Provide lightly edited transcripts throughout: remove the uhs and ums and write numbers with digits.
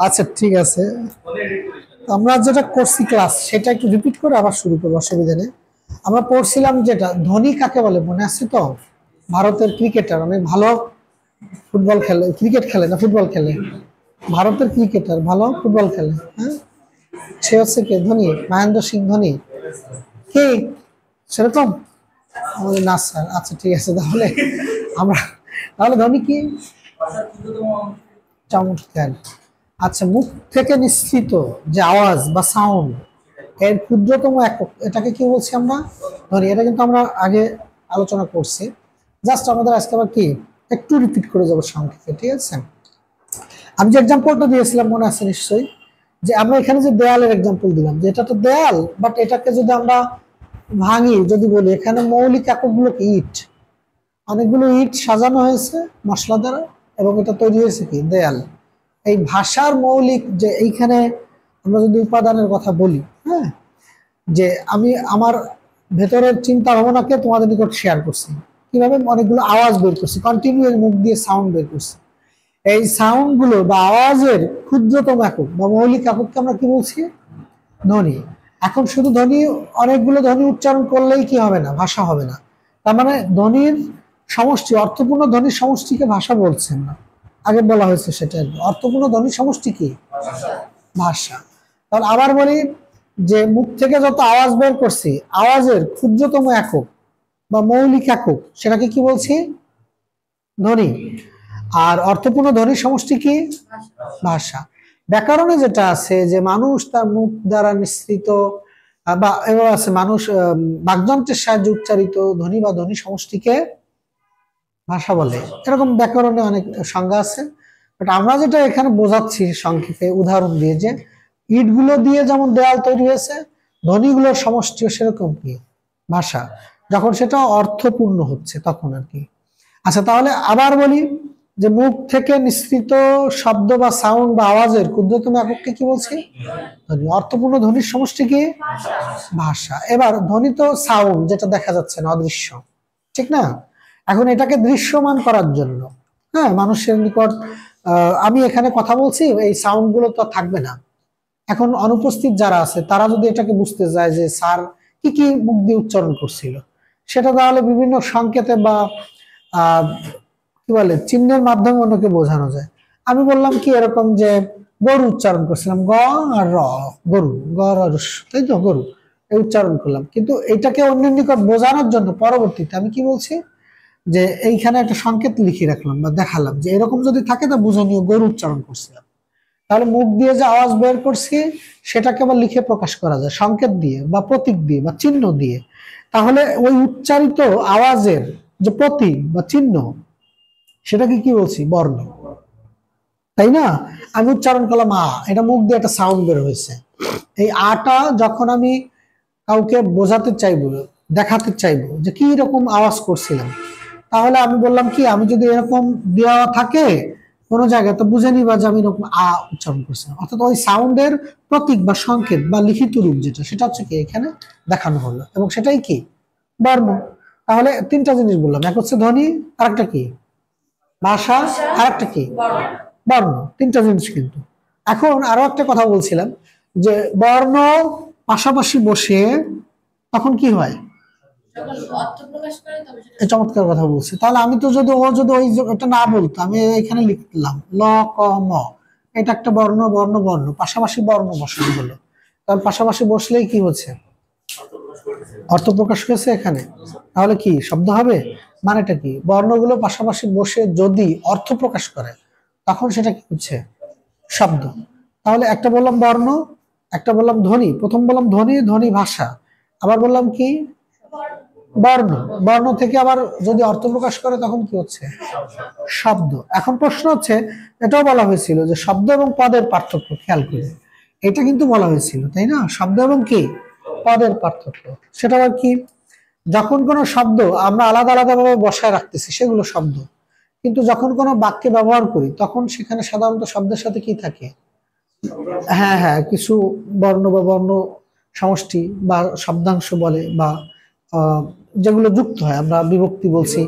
আচ্ছা ঠিক আছে, আমরা যেটা করছি ক্লাস সেটা একটু রিপিট করে আবার শুরু করবো, অসুবিধা নেই। আমরা পড়ছিলাম যেটা ধোনি কাকে বলে মনে আছে তো? ভারতের ক্রিকেটার, অনেক ভালো ফুটবল খেলে, ক্রিকেট খেলে না ফুটবল খেলে। ভারতের ক্রিকেটার ভালো ফুটবল খেলে, হ্যাঁ। সে হচ্ছে কে? ধোনি, মহেন্দ্র সিং ধোনি। কি সেরকম? আমাদের না স্যার। আচ্ছা ঠিক আছে, তাহলে আমরা, তাহলে ধোনি কি? চমৎকার। আচ্ছা, মুখ থেকে নিঃসৃত যে আওয়াজ বা সাউন্ড, এর ক্ষুদ্রতম একক, এটাকে কি বলছি আমরা? ধরি। এটা কিন্তু আমরা আগে আলোচনা করছি, জাস্ট আমাদের আজকে আবার কি একটু রিপিট করে যাবো সংক্ষেপে, ঠিক আছে? আমি যে এক্সাম্পলটা দিয়েছিলাম মনে আছে নিশ্চয়ই, যে আমরা এখানে যে দেয়ালের এক্সাম্পল দিলাম, যে এটা তো দেয়াল, বাট এটাকে যদি আমরা ভাঙি, যদি বলি এখানে মৌলিক এককগুলো কি? ইট। অনেকগুলো ইট সাজানো হয়েছে মশলা দ্বারা, এবং এটা তৈরি হয়েছে কি? দেয়াল। এই ভাষার মৌলিক যে এইখানে আমরা যদি উপাদানের কথা বলি, হ্যাঁ, যে আমি আমার ভেতরের চিন্তা ভাবনাকে তোমাদের নিকট শেয়ার করছি, কিভাবে অনেকগুলো আওয়াজ বের করছি, কন্টিনিউ মুখ দিয়ে সাউন্ড বের করছি। এই সাউন্ড গুলো বা আওয়াজের ক্ষুদ্রতম একক বা মৌলিক একককে আমরা কি বলছি? ধ্বনি। এখন শুধু ধ্বনি, অনেকগুলো ধ্বনি উচ্চারণ করলেই কি হবে না? ভাষা হবে না। তার মানে ধ্বনির সমষ্টি, অর্থপূর্ণ ধ্বনির সমষ্টিকে ভাষা বলছেন না। আগে বলা হয়েছে সেটা, অর্থপূর্ণ ধ্বনির সমষ্টি কি? ভাষা। তাহলে আবার বলি, যে মুখ থেকে যত আওয়াজ বের করছি, আওয়াজের ক্ষুদ্রতম একক বা মৌলিক একক, সেটাকে কি বলছি? ধ্বনি। আর অর্থপূর্ণ ধ্বনির সমষ্টি কি? ভাষা। ব্যাকরণে যেটা আছে যে মানুষ তার মুখ দ্বারা নিঃসৃত, বা এবার আছে মানুষ বাকযন্ত্রের সাহায্যে উচ্চারিত ধ্বনি বা ধ্বনি সমষ্টিকে ভাষা বলে, এরকম ব্যাকরণে অনেক সংজ্ঞা আছে। বাট আমরা যেটা এখানে বোঝাচ্ছি সংক্ষেপে উদাহরণ দিয়ে, যে ইটগুলো দিয়ে যেমন দেয়াল তৈরি হয়েছে, ধ্বনিগুলোর সমষ্টিও সেরকম কি? ভাষা। যখন সেটা অর্থপূর্ণ হচ্ছে তখন আর কি। আচ্ছা, তাহলে আবার বলি, যে মুখ থেকে নিঃসৃত শব্দ বা সাউন্ড বা আওয়াজের ক্ষুদ্রতম একককে কি বলছি? ধ্বনি। অর্থপূর্ণ ধ্বনির সমষ্টি কি? ভাষা। এবার ধ্বনি তো সাউন্ড, যেটা দেখা যাচ্ছে না, অদৃশ্য, ঠিক না? এখন এটাকে দৃশ্যমান করার জন্য, হ্যাঁ, মানুষের নিকট আমি এখানে কথা বলছি, এই সাউন্ড গুলো তো থাকবে না। এখন অনুপস্থিত যারা আছে তারা যদি এটাকে বুঝতে যায় যে স্যার কি কি মুখ দিয়ে উচ্চারণ করছিল, সেটা তাহলে বিভিন্ন সংকেতে বা আহ কি বলে চিহ্নের মাধ্যমে অন্যকে বোঝানো যায়। আমি বললাম কি এরকম, যে গরু উচ্চারণ করছিলাম, গ আর র, গরু, গ র স, তাই তো, গরু, এই উচ্চারণ করলাম। কিন্তু এটাকে অন্যের নিকট বোঝানোর জন্য পরবর্তীতে আমি কি বলছি, যে এইখানে একটা সংকেত লিখে রাখলাম বা দেখালাম, যে এরকম যদি থাকে তা বুঝে নিও গরু উচ্চারণ করছিলাম। তাহলে মুখ দিয়ে যে আওয়াজ বের করছি, সেটাকে আবার লিখে প্রকাশ করা যায় সংকেত দিয়ে বা প্রতীক দিয়ে বা চিহ্ন দিয়ে। তাহলে ওই উচ্চারিত আওয়াজের যে প্রতীক বা চিহ্ন, সেটাকে কি বলছি? বর্ণ, তাই না? আমি উচ্চারণ করলাম আ, এটা মুখ দিয়ে একটা সাউন্ড বের হয়েছে। এই আটা যখন আমি কাউকে বোঝাতে চাইবো, দেখাতে চাইবো যে কি রকম আওয়াজ করছিলাম, তাহলে আমি বললাম কি, আমি যদি এরকম দেওয়া থাকে কোনো জায়গায়, তো বুঝে নিবা যে আমি এরকম আ উচ্চারণ করছিলাম। অর্থাৎ ওই সাউন্ডের প্রতীক বা সংকেত বা লিখিত রূপ যেটা, সেটা হচ্ছে কি এখানে দেখানো হলো, এবং সেটাই কি? বর্ণ। তাহলে তিনটা জিনিস বললাম, এক হচ্ছে ধ্বনি, আরেকটা কি? ভাষা, আরেকটা কি? বর্ণ। তিনটা জিনিস কিন্তু। এখন আরো একটা কথা বলছিলাম, যে বর্ণ পাশাপাশি বসে তখন কি হয়? এই চমৎকার কথা বলছি। তাহলে আমি তো যদি ও যদি ওটা না বলতো, আমি এখানে লিখলাম ল ক ম, এটা একটা বর্ণ, বর্ণ বর্ণ পাশাপাশি বর্ণ বসানো হলো। তাহলে পাশাপাশি বসলেই কি হচ্ছে? অর্থ প্রকাশ হয়েছে এখানে। তাহলে কি শব্দ হবে? মানেটা কি? বর্ণগুলো পাশাপাশি বসে যদি অর্থ প্রকাশ করে, তখন সেটা কি হচ্ছে? শব্দ। তাহলে একটা বললাম বর্ণ, একটা বললাম ধ্বনি। প্রথম বললাম ধ্বনি, ধ্বনি ভাষা। আবার বললাম কি? বর্ণ। বর্ণ থেকে আবার যদি অর্থ প্রকাশ করে তখন কি হচ্ছে? শব্দ। এখন প্রশ্ন হচ্ছে, এটাও বলা হয়েছিল যে শব্দ এবং পদের পার্থক্য, খেয়াল করে এটা কিন্তু বলা হয়েছিল, তাই না? শব্দ এবং কি পদের পার্থক্য, সেটা আবার কি? যখন কোনো শব্দ আমরা আলাদা আলাদা ভাবে বসায় রাখতেছি, সেগুলো শব্দ। কিন্তু যখন কোনো বাক্যে ব্যবহার করি, তখন সেখানে সাধারণত শব্দের সাথে কি থাকে? হ্যাঁ হ্যাঁ, কিছু বর্ণ বা বর্ণ সমষ্টি বা শব্দাংশ বলে, বা যেগুলো যুক্ত হয়, আমরা বিভক্তি বলছি,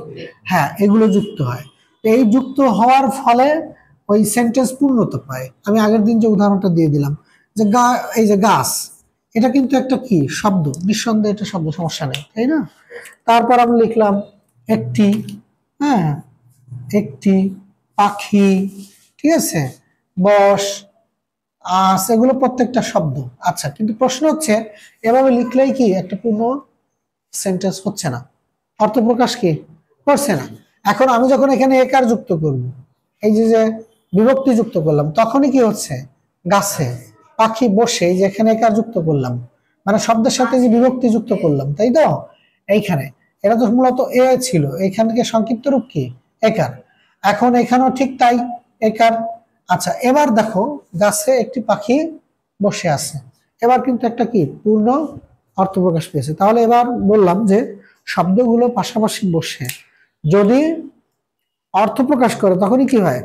হ্যাঁ, এগুলো যুক্ত হয়। এই যুক্ত হওয়ার ফলে ওই সেন্টেন্স পূর্ণতা পায়। আমি আগের দিন যে উদাহরণটা দিয়ে দিলাম যে এই যে গাছ, এটা কিন্তু একটা কি শব্দ, নিঃসন্দেহে এটা শব্দ, সমস্যা নেই, তাই না? তারপর আমি লিখলাম একটি, হ্যাঁ একটি পাখি, ঠিক আছে, বস, এগুলো প্রত্যেকটা শব্দ। আচ্ছা, কিন্তু প্রশ্ন হচ্ছে এভাবে লিখলেই কি একটা পূর্ণ সেন্টেন্স হচ্ছে না, অর্থ প্রকাশ কি করছে না। এখন আমি যখন এখানে একার যুক্ত করব, এই যে যে বিভক্তি যুক্ত করলাম, তখনই কি হচ্ছে, গাছে, পাখি, বসে, এই যে এখানে একার যুক্ত করলাম, মানে শব্দের সাথে যে বিভক্তি যুক্ত করলাম, তাই তো? এইখানে এটা তো মূলত এ ছিল, এইখানকে সংক্ষিপ্ত রূপ কি একার, এখন এখানেও ঠিক তাই, একার। আচ্ছা, এবার দেখো গাছে একটি পাখি বসে আছে, এবার কিন্তু একটা কি পূর্ণ অর্থ প্রকাশ পেয়েছে। তাহলে এবার বললাম যে শব্দগুলো পাশাপাশি বসে যদি অর্থ প্রকাশ করে তখনই কি হয়,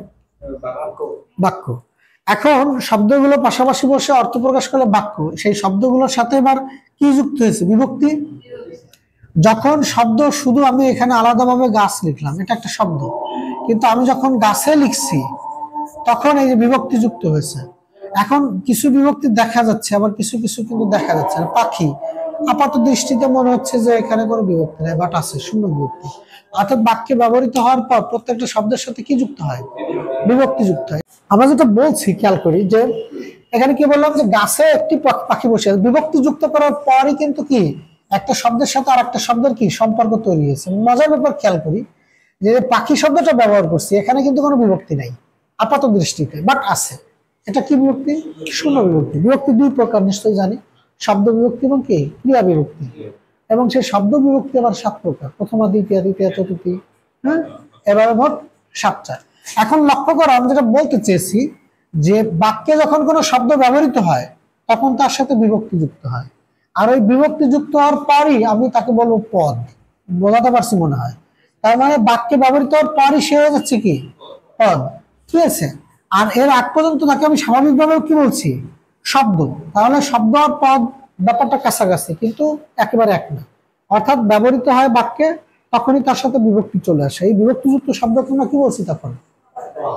বাক্য। এখন শব্দগুলো পাশাপাশি বসে অর্থ প্রকাশ করলে বাক্য, সেই শব্দগুলোর সাথে এবার কি যুক্ত হয়েছে, বিভক্তি। যখন শব্দ শুধু আমি এখানে আলাদাভাবে গাছ লিখলাম, এটা একটা শব্দ, কিন্তু আমি যখন গাছে লিখছি তখন এই যে বিভক্তি যুক্ত হয়েছে। এখন কিছু বিভক্তি দেখা যাচ্ছে, আবার কিছু কিছু কিন্তু দেখা যাচ্ছে না। পাখি, আপাত দৃষ্টিতে মনে হচ্ছে যে এখানে কোনো বিভক্তি নেই, বাট আছে, শূন্য বিভক্তি। অর্থাৎ বাক্যে ব্যবহৃত হওয়ার পর প্রত্যেকটা শব্দের সাথে কি যুক্ত হয়, বিভক্তি যুক্ত হয়। আমরা যেটা বলছি খেয়াল করি যে এখানে কি বললাম যে গাছে একটি পাখি বসে আছে, বিভক্তি যুক্ত করার পরই কিন্তু কি একটা শব্দের সাথে আর একটা শব্দের কি সম্পর্ক তৈরি হয়েছে। মজার ব্যাপার খেয়াল করি যে পাখি শব্দটা ব্যবহার করছি, এখানে কিন্তু কোনো বিভক্তি নাই আপাত দৃষ্টিতে, বাট আছে। এটা কি বিভক্তি, শূন্য বিভক্তি। বিভক্তি দুই প্রকার নিশ্চয়ই জানি, শব্দ বিভক্তি এবং কি ক্রিয়া বিভক্তি। এবং সেই শব্দ বিভক্তি আবার 7 প্রকার, প্রথমা, দ্বিতীয়া, তৃতীয়া, চতুর্থী, হ্যাঁ, এভাবে মোট 7টা। এখন লক্ষ্য করো, আমি যেটা বলতে চেয়েছি যে বাক্যে যখন কোনো শব্দ ব্যবহৃত হয় তখন তার সাথে বিভক্তি যুক্ত হয়, আর ওই বিভক্তি যুক্ত হওয়ার পরই আমি তাকে বলবো পদ। বোঝাতে পারছি মনে হয়? তার মানে বাক্যে ব্যবহৃত হওয়ার পরই সে হয়ে যাচ্ছে কি পদ, ঠিক আছে? আর এর আগ পর্যন্ত তাকে আমি স্বাভাবিকভাবে কি বলছি, শব্দ। তাহলে শব্দ আর পদ ব্যাপারটা কাছাকাছি, কিন্তু একেবারে এক না। অর্থাৎ ব্যবহৃত হয় বাক্যে, তখনই তার সাথে বিভক্তি চলে আসে। এই বিভক্তিযুক্ত শব্দকে আমরা কি বলছি তখন,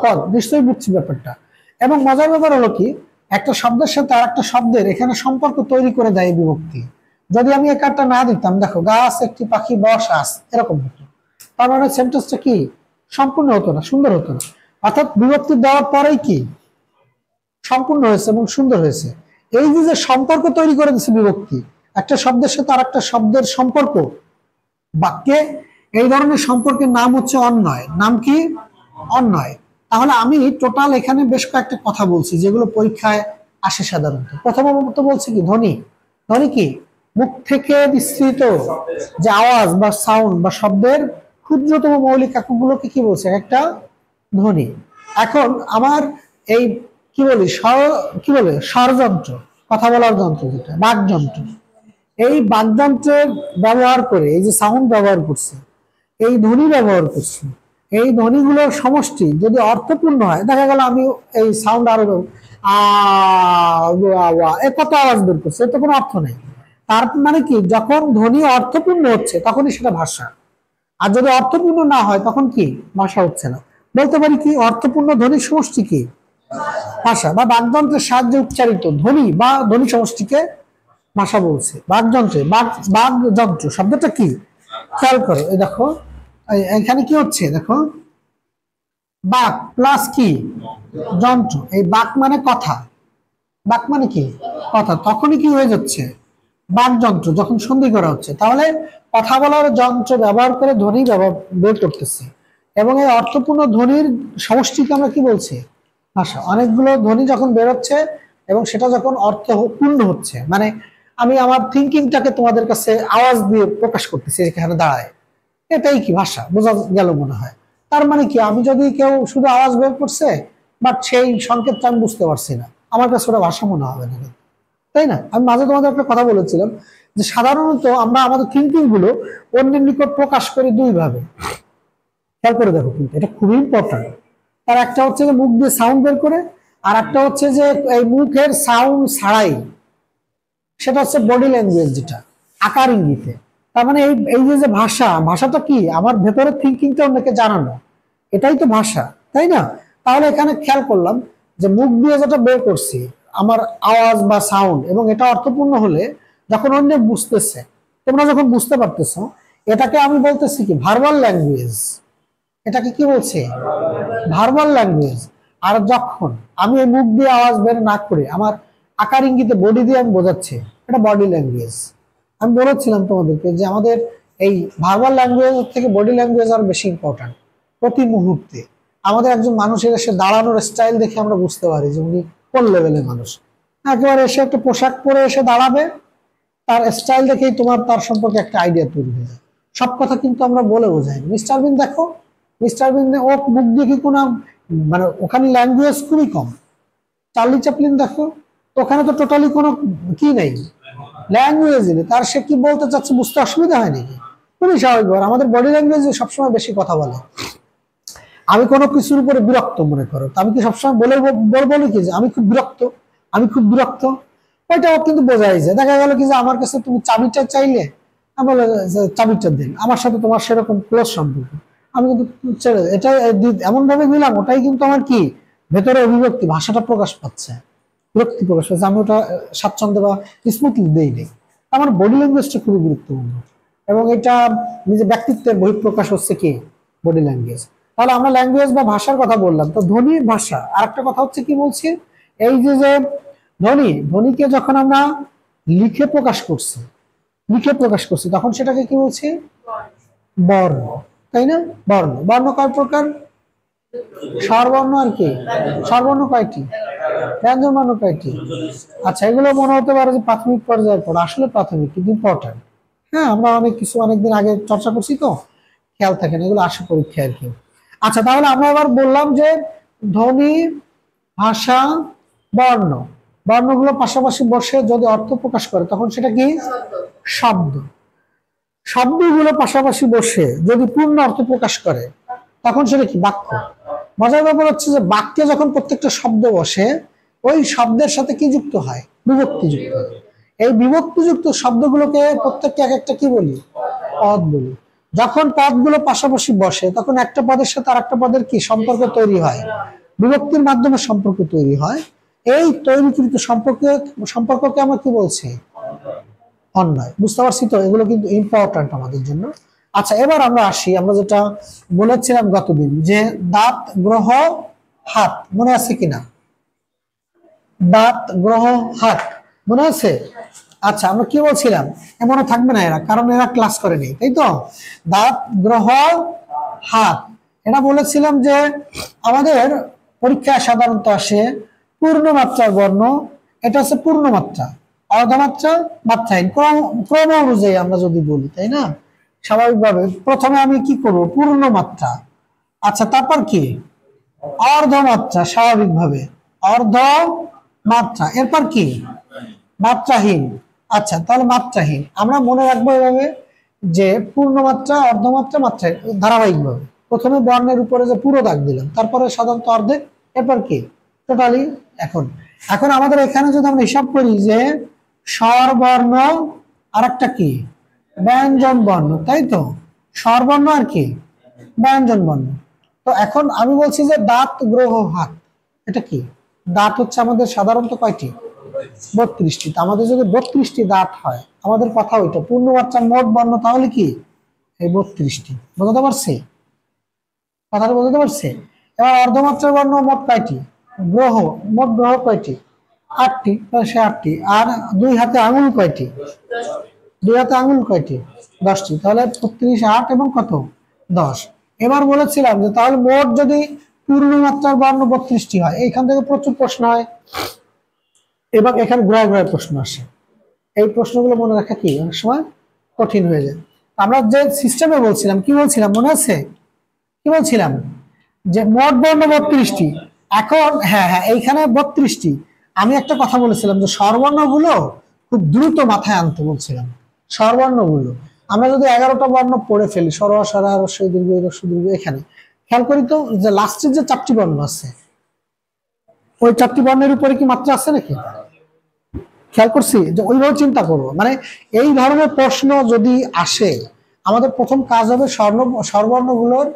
পদ। নিশ্চয়ই বুঝছি ব্যাপারটা। এবং মজার ব্যাপার হলো কি, একটা শব্দের সাথে আর একটা শব্দের এখানে সম্পর্ক তৈরি করে দেয় বিভক্তি। যদি আমি এই কার্ডটা না দিতাম, দেখো গাছ একটি পাখি বস আস, এরকম হতো, তার মানে সেন্টেন্সটা কি সম্পূর্ণ হতো না, সুন্দর হতো না। অর্থাৎ বিভক্তি দেওয়ার পরেই কি সম্পূর্ণ হয়েছে এবং সুন্দর হয়েছে। এই যে সম্পর্ক তৈরি করে দিচ্ছে বিভক্তি, একটা শব্দের সাথে আর একটা শব্দের সম্পর্ক বাক্যে, এই ধরনের সম্পর্কের নাম হচ্ছে অন্বয়। নাম কি, অন্বয়। তাহলে আমি টোটাল এখানে বেশ কয়েকটা কথা বলছি যেগুলো পরীক্ষায় আসে সাধারণত। প্রথমত বলছি কি ধ্বনি। ধ্বনি কি, মুখ থেকে নিঃসৃত যে আওয়াজ বা সাউন্ড বা শব্দের ক্ষুদ্রতম মৌলিক এককগুলোকে কি বলছে, একটা ধ্বনি। এখন আমার এই কি বলি কি বলে স্বরযন্ত্র, কথা বলার যন্ত্র, যেটা বাকযন্ত্র, এই বাকযন্ত্রের ব্যবহার করে এই যে সাউন্ড ব্যবহার করছে, এই ধ্বনি ব্যবহার করছি, এই ধ্বনিগুলোর সমষ্টি যদি অর্থপূর্ণ হয়, দেখা গেল আমি এই সাউন্ড আরো কত আওয়াজ বের করছে, এর তো কোনো অর্থ নেই। তার মানে কি, যখন ধ্বনি অর্থপূর্ণ হচ্ছে তখনই সেটা ভাষা, আর যদি অর্থপূর্ণ না হয় তখন কি ভাষা হচ্ছে না। বলতে পারি কি, অর্থপূর্ণ ধ্বনির সমষ্টি কি ভাষা, বা বাকযন্ত্রের সাহায্যে উচ্চারিত ধ্বনি বা ধ্বনি সমষ্টিকে ভাষা বলছে। বাকযন্ত্রে বাকযন্ত্র শব্দটা কি খেয়াল করো, এই দেখো এখানে কি হচ্ছে, দেখো বাক প্লাস কি যন্ত্র, এই বাক মানে কথা, বাক মানে কি কথা, তখনই কি হয়ে যাচ্ছে বাকযন্ত্র, যখন সন্ধি করা হচ্ছে। তাহলে কথা বলার যন্ত্র ব্যবহার করে ধ্বনি বের করতেছি, এবং এই অর্থপূর্ণ ধ্বনির সমষ্টিকে আমরা কি বলছি ভাষা। অনেকগুলো ধ্বনি যখন বেরোচ্ছে এবং সেটা যখন অর্থপূর্ণ হচ্ছে, মানে আমি আমার থিঙ্কিংটাকে তোমাদের কাছে আওয়াজ দিয়ে প্রকাশ করতেছি এখানে দাঁড়ায়, এটাই কি ভাষা, বোঝা গেল মনে হয়? তার মানে কি, আমি যদি কেউ শুধু আওয়াজ বের করছে বাট সেই সংকেতটা আমি বুঝতে পারছি না, আমার কাছে ওটা ভাষা মনে হবে না, তাই না? আমি মাঝে তোমাদের একটা কথা বলেছিলাম যে সাধারণত আমরা আমাদের থিঙ্কিং গুলো অন্যের নিকট প্রকাশ করি দুই ভাবে। খেয়াল করে দেখো, কিন্তু এটা খুবই ইম্পর্টেন্ট। তার একটা হচ্ছে যে মুখ দিয়ে সাউন্ড বের করে, আর একটা হচ্ছে যে এই মুখের সাউন্ড ছাড়াই, সেটা হচ্ছে বডি ল্যাঙ্গুয়েজ, যেটা আকার ইঙ্গিতে। তার মানে এই যে ভাষাটা কি, আমার ভেতরের থিঙ্কিংটা অন্যকে জানানো, এটাই তো ভাষা, তাই না? তাহলে এখানে খেয়াল করলাম যে মুখ দিয়ে যেটা বের করছি আমার আওয়াজ বা সাউন্ড, এবং এটা অর্থপূর্ণ হলে যখন অন্য বুঝতেছে, তোমরা যখন বুঝতে পারতেছো, এটাকে আমি বলতেছি কি ভার্বাল ল্যাঙ্গুয়েজ। এটাকে কি বলছে? Verbal language. আর যখন আমি এই মুখ দিয়ে আওয়াজ বের না করে আমার আকার ইঙ্গিতে বডি দিয়ে আমি বোঝাচ্ছি, এটা বডি ল্যাঙ্গুয়েজ। আমি বলেছিলাম তোমাদেরকে যে আমাদের এই ভার্বাল ল্যাঙ্গুয়েজ থেকে বডি ল্যাঙ্গুয়েজ আর বেশি ইম্পর্টেন্ট। প্রতি মুহূর্তে আমাদের একজন মানুষের এসে দাঁড়ানোর স্টাইল দেখে আমরা বুঝতে পারি যে উনি কোন লেভেলের মানুষ। একেবারে এসে একটা পোশাক পরে এসে দাঁড়াবে, তার স্টাইল দেখেই তোমার তার সম্পর্কে একটা আইডিয়া তৈরি হয়ে যায়। সব কথা কিন্তু আমরা বলে বোঝাই। মিস্টার বিন দেখো, মিস্টার বিন ও মুখ দিয়ে কি কোনো মানে ওখানে ল্যাঙ্গুয়েজ খুবই কম। চার্লি চ্যাপলিন দেখো, ওখানে তো টোটালি কোনো কি নেই, ল্যাঙ্গুয়েজ নেই, তার সে কি বলতে চাচ্ছে বুঝতে অসুবিধা হয় নাকি? খুবই স্বাভাবিক। আমাদের বডি ল্যাঙ্গুয়েজ সবসময় বেশি কথা বলে। আমি কোনো কিছুর উপরে বিরক্ত মনে করো, আমি কি সবসময় বলবো নাকি যে আমি খুব বিরক্ত, আমি খুব বিরক্ত? ওইটাও কিন্তু বোঝাই যায়। দেখা গেল কি যে আমার কাছে তুমি চাবিটা চাইলে, আমি বলে চাবিটা দিন, আমার সাথে তোমার সেরকম ক্লোজ সম্পর্ক, আমি কিন্তু ছেড়ে এটা এমন ভাবে দিলাম, ওটাই কিন্তু আমার কি ভেতরে অভিব্যক্তি, ভাষাটা প্রকাশ পাচ্ছে, বিরক্তি প্রকাশ পাচ্ছে, আমি ওটা স্বাচ্ছন্দ্য বা স্মুথলি দেই নেই। আমার বডি ল্যাঙ্গুয়েজটা খুবই গুরুত্বপূর্ণ, এবং এটা নিজের ব্যক্তিত্বের বহিঃপ্রকাশ হচ্ছে কি বডি ল্যাঙ্গুয়েজ। তাহলে আমরা ল্যাঙ্গুয়েজ বা ভাষার কথা বললাম, তো ধ্বনি ভাষা। আর একটা কথা হচ্ছে কি বলছি, এই যে যে ধ্বনিকে যখন আমরা লিখে প্রকাশ করছি, তখন সেটাকে কি বলছি? বর্ণ, তাই না? বর্ণ। বর্ণ কয় প্রকার? স্বরবর্ণ আর কি। স্বরবর্ণ কয়টি? ব্যঞ্জন বর্ণ কয়টি? আচ্ছা, এগুলো মনে হতে পারে যে প্রাথমিক পর্যায়ের পর, আসলে প্রাথমিক কিন্তু ইম্পর্টেন্ট। হ্যাঁ, আমরা অনেকদিন আগে চর্চা করছি, তো খেয়াল থাকেন, এগুলো আসে পরীক্ষা আর কি। আচ্ছা, তাহলে আমরা এবার বললাম যে ধ্বনি, ভাষা, বর্ণ। বর্ণগুলো পাশাপাশি বসে যদি অর্থ প্রকাশ করে তখন সেটা কি? শব্দ। শব্দগুলো পাশাপাশি বসে যদি পূর্ণ অর্থ প্রকাশ করে তখন সেটা কি? বাক্য। মজার ব্যাপার হচ্ছে যে বাক্যে যখন প্রত্যেকটা শব্দ বসে, ওই শব্দের সাথে কি যুক্ত হয়? বিভক্তি যুক্ত হয়। এই বিভক্তিযুক্ত শব্দগুলোকে প্রত্যেকটা এক একটা কি বলি? পদ বলি। যখন পদগুলো পাশাপাশি বসে তখন একটা পদের সাথে আর একটা পদের কি সম্পর্ক তৈরি হয়? বিভক্তির মাধ্যমে সম্পর্ক তৈরি হয়। এই তৈরিকৃত সম্পর্ককে আমরা কি বলছি? অন্যায়। বুঝতে পারছি তো? এগুলো কিন্তু ইম্পর্টেন্ট আমাদের জন্য। আচ্ছা, এবার আমরা আসি, আমরা যেটা বলেছিলাম গতদিন, যে দাঁত, গ্রহ, হাত, মনে আছে কিনা? দাঁত, গ্রহ, হাত মনে আছে? আচ্ছা, আমরা কি বলছিলাম? এমনও থাকবে না এরা, কারণ এরা ক্লাস করেনি, তাই তো? দাঁত, গ্রহ, হাত, এটা বলেছিলাম যে আমাদের পরীক্ষায় সাধারণত আসে পূর্ণমাত্রার বর্ণ। এটা হচ্ছে পূর্ণমাত্রা, অর্ধমাত্রা, মাত্রাহীন, ক্রম অনুযায়ী আমরা যদি বলি, তাই না? স্বাভাবিকভাবে প্রথমে আমি কি করবো? পূর্ণমাত্রা। আচ্ছা, তারপর কি? অর্ধমাত্রা, স্বাভাবিকভাবে অর্ধ মাত্রা, এরপর কি? মাত্রাহীন। আচ্ছা, তাহলে মাত্রাহীন আমরা মনে রাখবো এভাবে যে পূর্ণমাত্রা, অর্ধমাত্রা, মাত্রাহীন ধারাবাহিকভাবে। প্রথমে বর্ণের উপরে যে পুরো দাগ দিলাম, তারপরে সাধারণত অর্ধেক, এরপর কি? টোটালি। এখন এখন আমাদের এখানে যদি আমরা হিসাব করি যে স্বরবর্ণ আর একটা কি? ব্যঞ্জন বর্ণ, তাই তো? স্বরবর্ণ আর কি? ব্যঞ্জন বর্ণ। তো এখন আমি বলছি যে দাঁত, গ্রহ, হাত, এটা কি? দাঁত হচ্ছে আমাদের সাধারণত কয়টি? 32টি। আমাদের যদি 32টি দাঁত হয়, আমাদের কথা ওইটা পূর্ণমাত্রার মোট বর্ণ তাহলে কি? এই 32টি। বুঝতে পারছি কথাটা? বুঝতে পারছি? এবার অর্ধমাত্রার বর্ণ মোট কয়টি? গ্রহ, মোট গ্রহ কয়টি? 8টি। সে 8টি। আর দুই হাতে আঙুল কয়টি? দুই হাতে আঙুল কয়টি? 10টি। তাহলে 32, 8 এবং কত? 10। এবার বলেছিলাম যে তাহলে মোট যদি পূর্ণমাত্রার বর্ণ 32টি হয়, এইখান থেকে প্রচুর প্রশ্ন হয়। এবার এখানে ঘুরায় ঘুরায় প্রশ্ন আসে। এই প্রশ্নগুলো মনে রাখা কি অনেক সময় কঠিন হয়ে যায়। আমরা যে সিস্টেমে বলছিলাম, কি বলছিলাম মনে আছে? কি বলছিলাম? যে মোট বর্ণ 32টি। এখন হ্যাঁ, এইখানে 32টি। আমি একটা কথা বলেছিলাম যে স্বরবর্ণগুলো খুব দ্রুত মাথায় আনতে বলছিলাম। স্বরবর্ণগুলো আমরা যদি 11টা বর্ণ পড়ে ফেলি, স্বর, স্বরা, হ্রস্ব, দীর্ঘ, হ্রস্ব, দীর্ঘ, এখানে খেয়াল করি তো যে লাস্টের যে 4টি বর্ণ আছে, ওই 4টি বর্ণের উপরে কি মাত্রা আছে নাকি? খেয়াল করছি যে ওইভাবে চিন্তা করবো। মানে এই ধরনের প্রশ্ন যদি আসে, আমাদের প্রথম কাজ হবে স্বরবর্ণগুলোর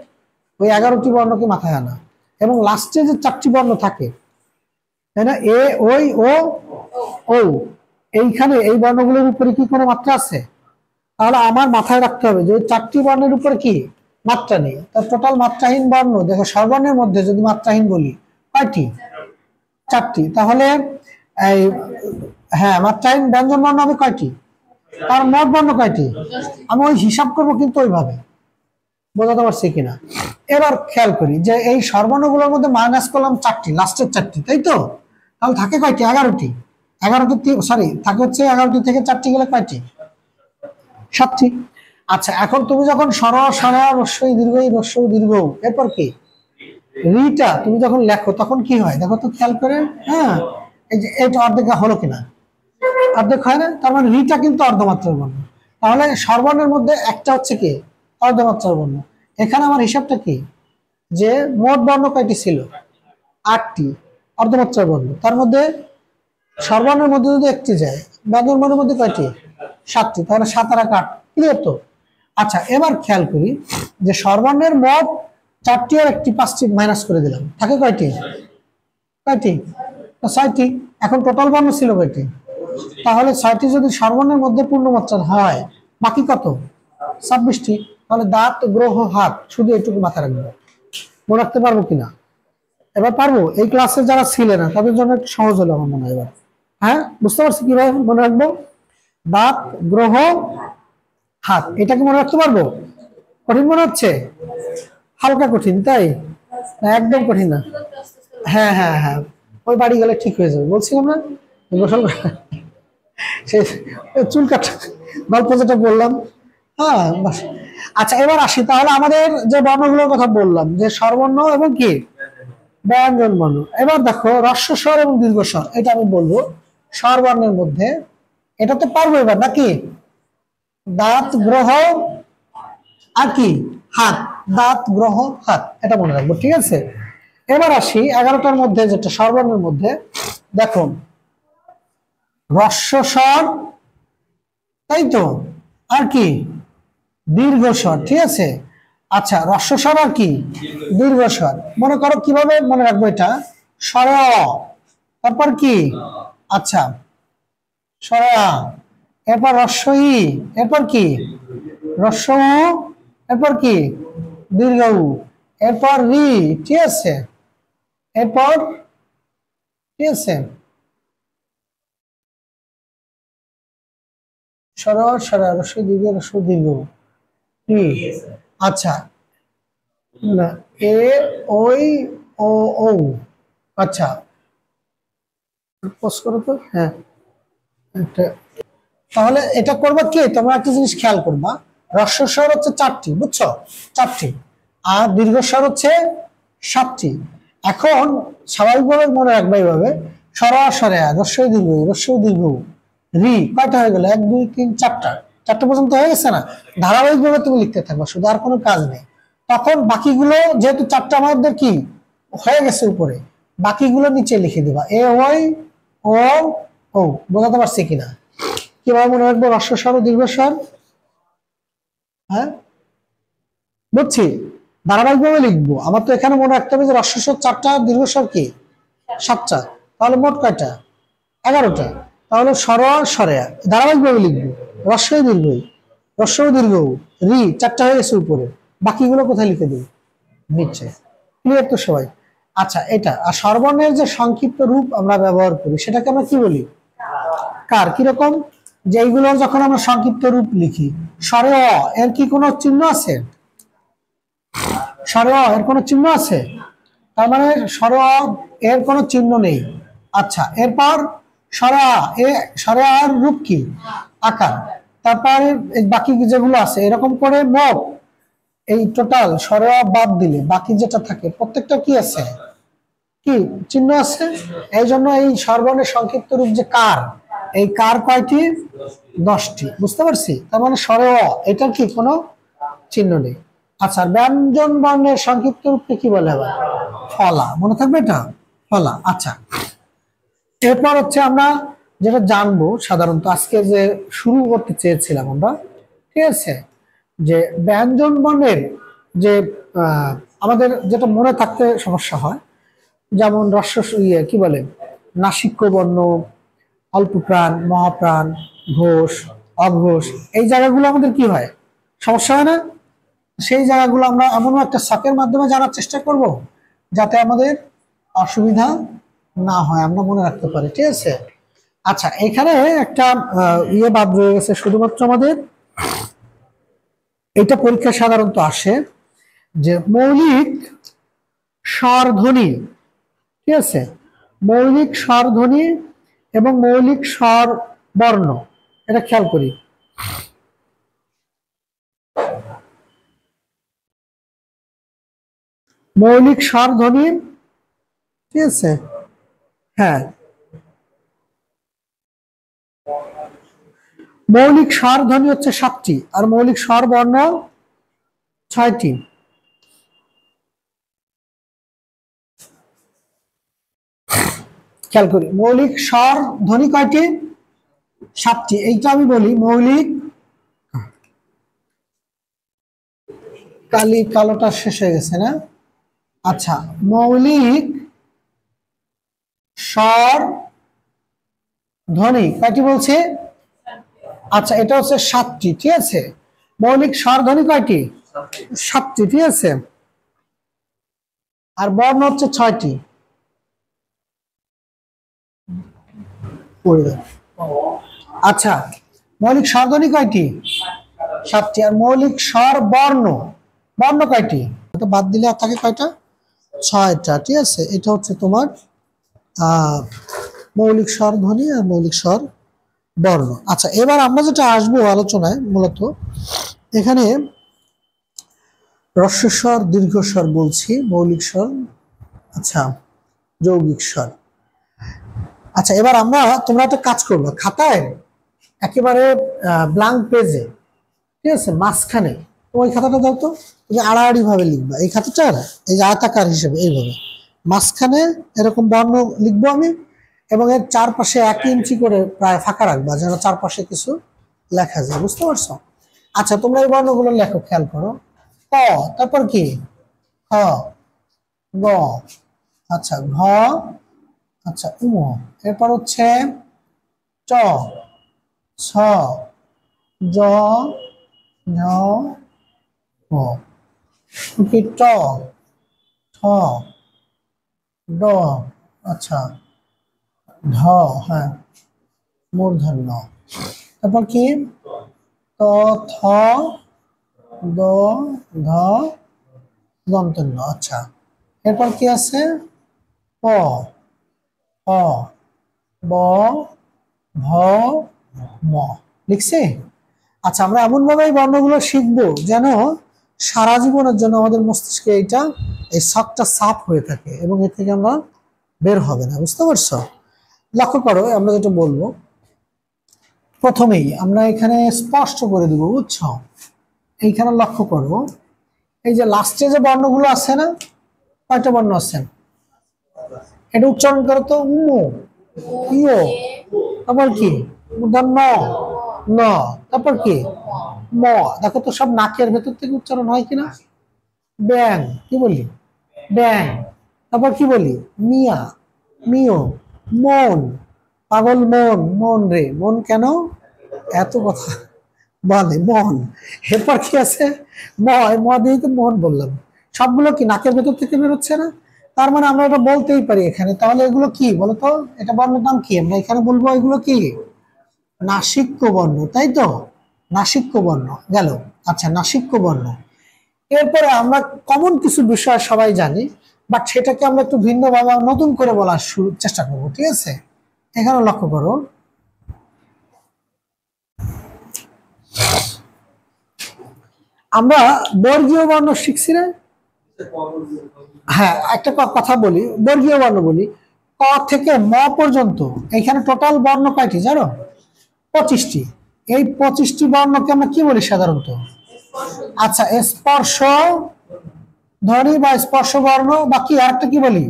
ওই 11টি বর্ণকে মাথায় আনা, এবং লাস্টে যে 4টি বর্ণ থাকে, তাই না, এ ওই ও ও, এইখানে এই বর্ণগুলোর উপরে কি কোনো মাত্রা আছে? তাহলে আমার মাথায় রাখতে হবে যে 4টি বর্ণের উপরে কি মাত্রা নেই। তার টোটাল মাত্রাহীন বর্ণ দেখো, স্বরবর্ণের মধ্যে যদি মাত্রাহীন বলি কয়টি? 4টি। তাহলে এই হ্যাঁ, মাত্রাহীন ব্যঞ্জন বর্ণ হবে কয়টি? তার মোট বর্ণ কয়টি? আমি ওই হিসাব করবো, কিন্তু ওইভাবে বোঝাতে পারছি কিনা। এবার খেয়াল করি যে এই স্বরবর্ণগুলোর মধ্যে মাইনাস করলাম 4টি, লাস্টের 4টি, তাই তো? তাহলে থাকে কয়টি? 11টি। 11টি সরি, থাকে হচ্ছে 11টি থেকে 4টি গেলে কয়টি? 7টি। আচ্ছা, এখন তুমি যখন সর সরা রস্বই দীর্ঘই রস্বই দীর্ঘ, এরপর কি রিটা তুমি যখন লেখো তখন কি হয় দেখো তো, খেয়াল করে। হ্যাঁ, এই যে এটা অর্ধেক হলো কিনা? অর্ধেক হয় না? তার মানে রিটা কিন্তু অর্ধমাত্রার বর্ণ। তাহলে স্বরবর্ণের মধ্যে একটা হচ্ছে কি অর্ধমাত্রার বর্ণ। এখানে আমার হিসাবটা কি, যে মোট বর্ণ কয়টি ছিল? 8টি অর্ধমাত্রার বর্ণ। তার মধ্যে স্বরবর্ণের মধ্যে যদি একটি যায়, ব্যঞ্জন বর্ণের মধ্যে কয়টি? 7টি। তাহলে 7 আর 8 ক্লিয়ার তো? আচ্ছা, এবার খেয়াল করি যে স্বরবর্ণের মোট 4টি আর একটি 5টি মাইনাস করে দিলাম, থাকে কয়টি? কয়টি? 6টি। এখন টোটাল বর্ণ ছিল কয়টি? তাহলে 6টি যদি স্বরবর্ণের মধ্যে পূর্ণমাত্রার হয়, বাকি কত? 26টি। তাহলে দাঁত গ্রহ হাত, শুধু এইটুকু মাথায় রাখবো। মনে রাখতে পারবো কিনা? এবার পারবো? এই ক্লাসে যারা ছিলেন না তাদের জন্য একটু সহজ হলো আমার মনে হয় এবার। হ্যাঁ, বুঝতে পারছি কিভাবে মনে রাখবো? দাঁত গ্রহ হাত, এটা কি মনে রাখতে পারবো? কঠিন মনে হচ্ছে? হালকা কঠিন, তাই না? একদম কঠিন না। হ্যাঁ হ্যাঁ হ্যাঁ, ওই বাড়ি গেলে ঠিক হয়ে যাবে, বলছিলাম না? গোসল সেই চুল কাটা গল্প যেটা বললাম। হ্যাঁ, আচ্ছা, এবার আসি তাহলে আমাদের যে বর্ণগুলোর কথা বললাম, যে স্বরবর্ণ এবং কি ব্যঞ্জন বর্ণ। এবার দেখো হ্রস্ব স্বর এবং দীর্ঘ স্বর, এটা আমি বলবো স্বরবর্ণের মধ্যে। এটা তো পারবো এবার নাকি? দাঁত গ্রহ আর কি হাত, দাঁত গ্রহ হাত, এটা মনে রাখবো, ঠিক আছে? এবার আসি 11টার মধ্যে, যেটা স্বরবর্ণের মধ্যে দেখো হ্রস্ব স্বর, তাই তো, আর কি দীর্ঘ স্বর, ঠিক আছে? আচ্ছা, হ্রস্ব স্বর আর কি দীর্ঘ স্বর। মনে করো কিভাবে মনে রাখবো এটা? স্বর, তারপর কি? আচ্ছা, স্বর, এরপর হ্রস্ব ই, এরপর কি হ্রস্ব উ, এরপর কি দীর্ঘ উ, এরপর রি, ঠিক আছে? এরপর ঠিক আছে স্বর স্বর হ্রস্ব দীর্ঘ হ্রস্ব দীর্ঘ রি। আচ্ছা, না, এ ওই ও ও। আচ্ছা, পোস্ট করো তো। হ্যাঁ, একটা তাহলে এটা করবা কি, তোমরা একটা জিনিস খেয়াল করবা, হ্রস্ব স্বর হচ্ছে 4টি, বুঝছো? 4টি। আর দীর্ঘস্বর হচ্ছে 7টি। এখন স্বাভাবিকভাবে মনে রাখবা এইভাবে, স্বর স্বরে হ্রস্ব দীর্ঘ হ্রস্ব দীর্ঘ রি, কয়টা হয়ে গেল? 1 2 3 4টা, 4টা পর্যন্ত হয়ে গেছে না? ধারাবাহিকভাবে তুমি লিখতে থাকবা, শুধু আর কোনো কাজ নেই। তখন বাকিগুলো যেহেতু 4টা আমাদের কি হয়ে গেছে উপরে, বাকিগুলো নিচে লিখে দিবা, এ ওই ও ও। বোঝাতে পারছি কিনা? কিভাবে মনে রাখবো হ্রস্ব স্বর ও দীর্ঘস্বর? হ্যাঁ, বুঝছি। ধারাবাহিকভাবে লিখবো। আমার তো এখানে মনে রাখতে হবে যে হ্রস্ব স্বর 4টা, দীর্ঘস্বর কি 7টা। তাহলে মোট কয়টা? 11টা। তাহলে স্বর স্বরে ধারাবাহিকভাবে লিখবো, হ্রস্ব দীর্ঘই হ্রস্ব দীর্ঘ রি, 4টা হয়ে গেছে উপরে, বাকিগুলো কোথায় লিখে দিই? নিচে। ক্লিয়ার তো সবাই? আচ্ছা, এটা আর স্বরবর্ণের যে সংক্ষিপ্ত রূপ আমরা ব্যবহার করি সেটাকে আমরা কি বলি? কার। কিরকম? যে এইগুলো যখন আমরা সংক্ষিপ্ত রূপ লিখি, স্বরে অ এর কি কোনো চিহ্ন আছে? স্বরে অ এর কোনো চিহ্ন আছে? তার মানে স্বরে অ এর কোনো চিহ্ন নেই। আচ্ছা, এরপর স্বরে আ, এ স্বরে আ এর রূপ কি? আকার। তারপর বাকি যেগুলো আছে এরকম করে মোট এই টোটাল স্বরে অ বাদ দিলে বাকি যেটা থাকে প্রত্যেকটা কি আছে? কি চিহ্ন আছে। এই জন্য এই স্বরবর্ণের সংক্ষিপ্ত রূপ যে কার, এই কার কয়টি? 10টি। বুঝতে পারছি? তার মানে স্বরে অ এটার কি কোনো চিহ্ন নেই। আচ্ছা, ব্যঞ্জন বর্ণের সংক্ষিপ্ত রূপকে কি বলে আবার? ফলা। মনে থাকবে এটা? ফলা। আচ্ছা, এরপর হচ্ছে আমরা যেটা জানবো সাধারণত আজকে যে শুরু করতে চেয়েছিলাম আমরা, ঠিক আছে, যে ব্যঞ্জন বর্ণের যে আমাদের যেটা মনে থাকতে সমস্যা হয়, যেমন কি বলে, নাসিক্য বর্ণ, অল্প প্রাণ, মহাপ্রাণ, ঘোষ, অঘোষ, এই জায়গাগুলো আমাদের কি হয়, সমস্যা হয় না? সেই জায়গাগুলো আমরা এমন একটা ছকের মাধ্যমে জানার চেষ্টা করব যাতে আমাদের অসুবিধা না হয়, আমরা মনে রাখতে পারি। ঠিক আছে। আচ্ছা, এখানে একটা বাদ রয়ে গেছে শুধুমাত্র আমাদের, এটা পরীক্ষা সাধারণত আসে যে মৌলিক স্বরধ্বনি, ঠিক আছে, মৌলিক স্বরধ্বনি এবং মৌলিক স্বর বর্ণ, এটা খেয়াল করি। মৌলিক স্বরধ্বনি, ঠিক আছে, হ্যাঁ, মৌলিক স্বরধ্বনি হচ্ছে 7টি আর মৌলিক স্বর বর্ণ 6টি। খেয়াল করি, মৌলিক স্বর ধ্বনি কয়টি? 7টি। এইটা আমি বলি মৌলিক, কালোটা শেষ হয়ে গেছে না? আচ্ছা, মৌলিক স্বর ধ্বনি কয়টি বলছে? আচ্ছা, এটা হচ্ছে 7টি, ঠিক আছে। মৌলিক স্বর ধ্বনি কয়টি? 7টি, ঠিক আছে। আর বর্ণ হচ্ছে 6টি। আচ্ছা, মৌলিক স্বর ধ্বনি কয়টি? 7টি। আর মৌলিক স্বর বর্ণ, বর্ণ কয়টি? এটা বাদ দিলে আর থাকে কয়টা? 6টা, ঠিক আছে। এটা হচ্ছে তোমার মৌলিক স্বর ধ্বনি আর মৌলিক স্বর বর্ণ। আচ্ছা, এবার আমরা যেটা আসবো আলোচনায় মূলত এখানে হ্রস্বস্বর, দীর্ঘস্বর বলছি, মৌলিক স্বর, আচ্ছা, যৌগিক স্বর। আচ্ছা, এবার তোমরা একটা কাজ করবে, খাতায় একেবারে ব্ল্যাঙ্ক পেজে, ঠিক আছে, মাঝখানে ওই খাতাটা দাও তো, তুমি আড়াআড়ি ভাবে লিখবা এই খাতাটা, এই যে আয়তাকার হিসেবে এইভাবে মাঝখানে এরকম বর্ণ লিখবো আমি, এবং এর চারপাশে 1 ইঞ্চি করে প্রায় ফাঁকা রাখবা যেন চারপাশে কিছু লেখা যায়, বুঝতে পারছো? আচ্ছা, তোমরা এই বর্ণগুলো লেখো, খেয়াল করো। ক, তারপর কি? খ, গ, আচ্ছা, ঘ, আচ্ছা, উম, এরপর হচ্ছে চ, ছ, জ, ঝ, হ, কি, ট, ঠ, ড, আচ্ছা, ঢ, হ্যাঁ, মূর্ধন্য। তারপর কি? ত, থ, দ, ধ, দন্তন্য। আচ্ছা, এরপর কি আছে? প, হ, ব, ভ, ম। লিখছি? আচ্ছা, আমরা এমন ভাবে এই বর্ণগুলো শিখবো যেন সারা জীবনের জন্য আমাদের মস্তিষ্কে এই ছকটা সাফ হয়ে থাকে এবং এর থেকে আমরা বের হবে না, বুঝতে পারছো? লক্ষ্য করো, আমরা যেটা বলবো প্রথমেই আমরা এখানে স্পষ্ট করে দিব, বুঝছো? এইখানে লক্ষ্য করবো, এই যে লাস্টে যে বর্ণগুলো আছে না, কয়টা বর্ণ আছে? এটা উচ্চারণ করো তো। উমো, ইও, তারপর কি? ন, ন, তারপর কি? ম। দেখো তো সব নাকের ভেতর থেকে উচ্চারণ হয় কিনা? ব্যাং, কি বলি? ব্যাং। তারপর কি বলি? মিয়া, মিও, মন, পাগল মন, মন রে, মন কেন এত কথা বলে, মন। এরপর কি আছে? ম দিয়ে তো মন বললাম। সবগুলো কি নাকের ভেতর থেকে বেরোচ্ছে না? তার মানে আমরা এটা বলতেই পারি এখানে। তাহলে এগুলো কি বলতো? এটা বর্ণের নাম কি? আমরা এখানে বলবো এগুলো কি? নাসিক্য বর্ণ, তাই তো? নাসিক্য বর্ণ গেল। আচ্ছা, নাসিক্য বর্ণ। এরপরে আমরা কমন কিছু বিষয় সবাই জানি, বাট সেটাকে আমরা একটু ভিন্নভাবে নতুন করে বলার চেষ্টা করবো, ঠিক আছে? এখানে লক্ষ্য করো, আমরা বর্গীয় বর্ণ শিখছি না? হ্যাঁ, একটা কথা বলি, বর্গীয় বর্ণ বলি, ক থেকে ম পর্যন্ত এখানে টোটাল বর্ণ কয়টি জানো? 25টি। এই 25টি বর্ণকে আমরা কি বলি সাধারণত? আচ্ছা, স্পর্শ ধ্বনি বা স্পর্শ বর্ণ, বা কি আরেকটা কি বলি?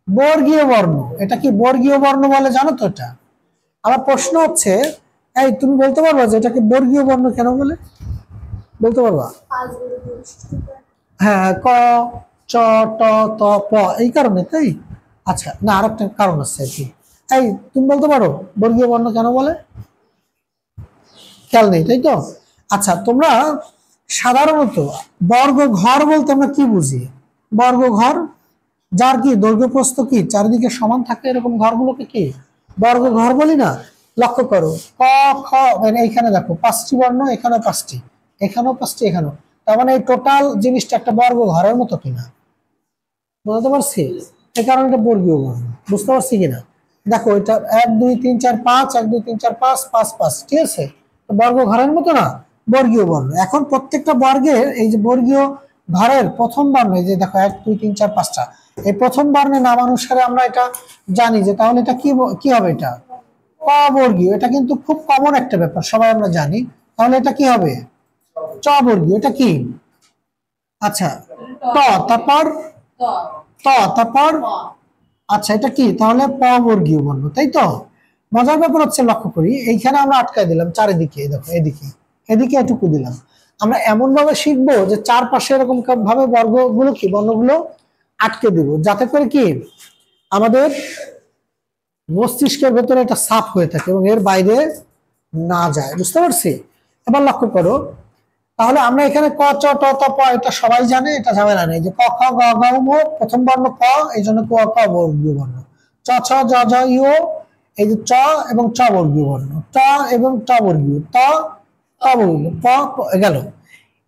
বর্গীয় বর্ণ। এটা কি বর্গীয় বর্ণ বলে জানো তো? এটা আমার প্রশ্ন হচ্ছে, এই তুমি বলতে পারবা যে এটাকে বর্গীয় বর্ণ কেন বলে? বলতে পারবা? হ্যাঁ, ক, চ ট ত প, এই কারণে তাই। আচ্ছা না, আর একটা কারণ আছে আর কি। এই তুমি বলতে পারো বর্গীয় বর্ণ কেন বলে? খেয়াল নেই তাই তো। আচ্ছা তোমরা সাধারণত বর্গ ঘর বলতে আমরা কি বুঝি? বর্গ ঘর যার কি দৈর্ঘ্য প্রস্থ কি চারিদিকে সমান থাকে, এরকম ঘরগুলোকে কি বর্গ ঘর বলি না? লক্ষ্য করো ক খ, মানে এইখানে দেখো 5টি বর্ণ, এখানেও 5টি, এখানেও 5টি, এখানেও, তার মানে এই টোটাল জিনিসটা একটা বর্গ ঘরের মতো কিনা, বুঝতে পারছি? এই কারণে এটা বর্গীয় বর্ণ, বুঝতে পারছি কিনা? দেখো এটা 1 2 3 4 5, 1 2 3 4 5 5 5, ঠিক আছে? বর্গ ঘরের মতো না, বর্গীয় বর্ণ। এখন প্রত্যেকটা বর্গের এই যে বর্গীয় ঘরের প্রথম বর্ণ, এই যে দেখো 1 2 3 4 5টা, এই প্রথম বর্ণের নাম অনুসারে আমরা এটা জানি যে তাহলে এটা কি হবে, এটা ক বর্গীয়। এটা কিন্তু খুব কমন একটা ব্যাপার, সবাই আমরা জানি। তাহলে এটা কি হবে? চ বর্গীয়। এটা কি? আচ্ছা ট, তারপর ত, তারপর আচ্ছা এটা কি তাহলে প বর্গীয় বর্ণ, তাই তো? মজার ব্যাপার হচ্ছে, লক্ষ্য করি এইখানে আমরা আটকায় দিলাম চারিদিকে, দেখো এদিকে এদিকে এটুকু দিলাম। আমরা এমন ভাবে শিখবো যে চারপাশে এরকম ভাবে বর্গগুলো কি বর্ণগুলো আটকে দিব, যাতে করে কি আমাদের মস্তিষ্কের ভেতরে এটা সাফ হয়ে থাকে এবং এর বাইরে না যায়, বুঝতে পারছি? এবার লক্ষ্য করো, তাহলে আমরা এখানে ক চ ট ত প এটা সবাই জানে, এটা ঝামেলা নেই। যে ক খ গ ঘ ঙ প্রথম বর্ণ ক, এই জন্য ক ক বর্গীয় বর্ণ। চ ছ জ ঝ ই ও, এই যে চ এবং চ বর্গীয় বর্ণ। ট এবং ট বর্গীয়, ত ত বর্গীয়, প গেল।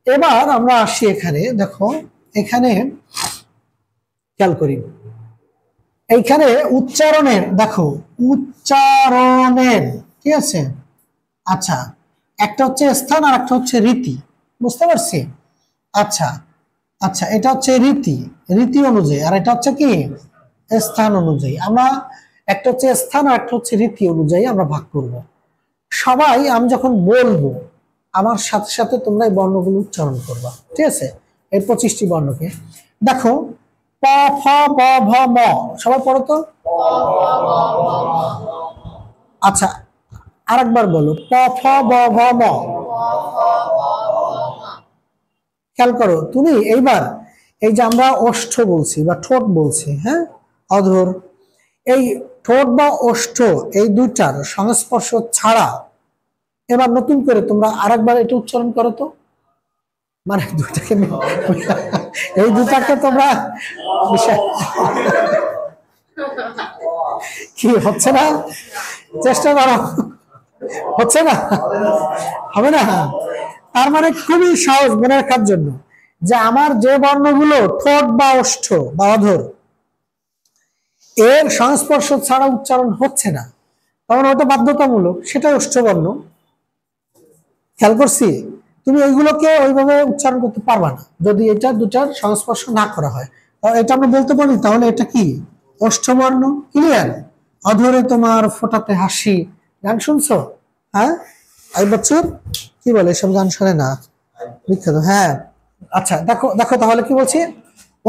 এবার আমরা আসি এখানে, দেখো এখানে খেয়াল করি, এইখানে উচ্চারণের, দেখো উচ্চারণের, ঠিক আছে? আচ্ছা একটা হচ্ছে স্থান আর একটা হচ্ছে রীতি, বুঝতে পারছি? আচ্ছা আচ্ছা এটা হচ্ছে রীতি, রীতি অনুযায়ী, আর এটা হচ্ছে কি স্থান অনুযায়ী। আমরা একটা হচ্ছে স্থান আর একটা হচ্ছে রীতি অনুযায়ী আমরা ভাগ করব। সবাই আমি যখন বলবো আমার সাথে সাথে তোমরা এই বর্ণগুলো উচ্চারণ করবা, ঠিক আছে? এই 25টি বর্ণকে দেখো, প ফ ব ভ ম, সবাই পড়ো তো। আচ্ছা আরেকবার বলো, প ফ ব ভ ম। খেয়াল করো তুমি এইবার, এই যে আমরা ওষ্ঠ বলছি বা ঠোঁট বলছি, হ্যাঁ, অধর, এই ঠোঁট বা ওষ্ঠ এই দুইটার সংস্পর্শ ছাড়া এবার নতুন করে তোমরা আরেকবার এটা উচ্চারণ করো তো, মানে দুইটাকে এই দুটাকে তোমরা কি হচ্ছে না, চেষ্টা করো, হচ্ছে না, হবে না? তার মানে খুবই সহজ মনে রাখার জন্য, যে আমার যে বর্ণগুলো ঠোঁট বা ওষ্ঠ বা অধর এর সংস্পর্শ ছাড়া উচ্চারণ হচ্ছে না, তখন ওটা বাধ্যতামূলক, সেটা ওষ্ঠবর্ণ। খেয়াল করছি? তুমি ওইগুলোকে ওইভাবে উচ্চারণ করতে পারবা না যদি এটা দুটার সংস্পর্শ না করা হয়। এটা আমরা বলতে পারি তাহলে এটা কি ওষ্ঠবর্ণ। ক্লিয়ার? অধরে তোমার ফোটাতে হাসি, গান শুনছো? হ্যাঁ, এই বছর কি বলে এসব গান শোনে না, বিখ্যাত। হ্যাঁ আচ্ছা দেখো দেখো তাহলে কি বলছি,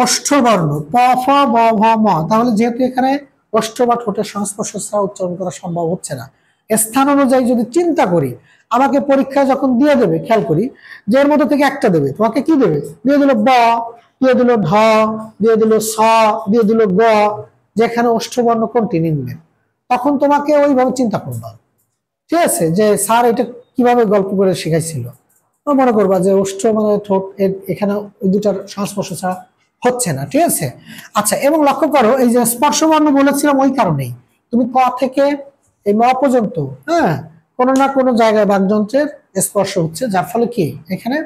ওষ্ঠবর্ণ প ফ ব ভ ম। তাহলে যেহেতু এখানে ওষ্ঠ বা ঠোঁটের সংস্পর্শ ছাড়া উচ্চারণ করা সম্ভব হচ্ছে না, স্থান অনুযায়ী যদি চিন্তা করি, আমাকে পরীক্ষায় যখন দিয়ে দেবে, খেয়াল করি যে এর মধ্যে থেকে একটা দেবে, তোমাকে কি দেবে? দিয়ে দিল ব, দিয়ে দিল ঢ, দিয়ে দিল স, দিয়ে দিল গ, যেখানে ওষ্ঠবর্ণ কোনটি নিম্নে, তখন তোমাকে ওইভাবে চিন্তা করবা, ঠিক আছে? যে স্যার এটা কিভাবে গল্প করে শিখাইছিল, মনে করবা যে ওষ্ঠ মানে ঠোঁট, এখানে ওই দুটার সংস্পর্শ ছাড়া হচ্ছে না, ঠিক আছে? আচ্ছা এবং লক্ষ্য করো, এই যে স্পর্শবর্ণ বলেছিলাম ওই কারণেই, তুমি ক থেকে এই ম পর্যন্ত, হ্যাঁ, কোনো না কোনো জায়গায় বাকযন্ত্রের স্পর্শ হচ্ছে, যার ফলে কি এখানে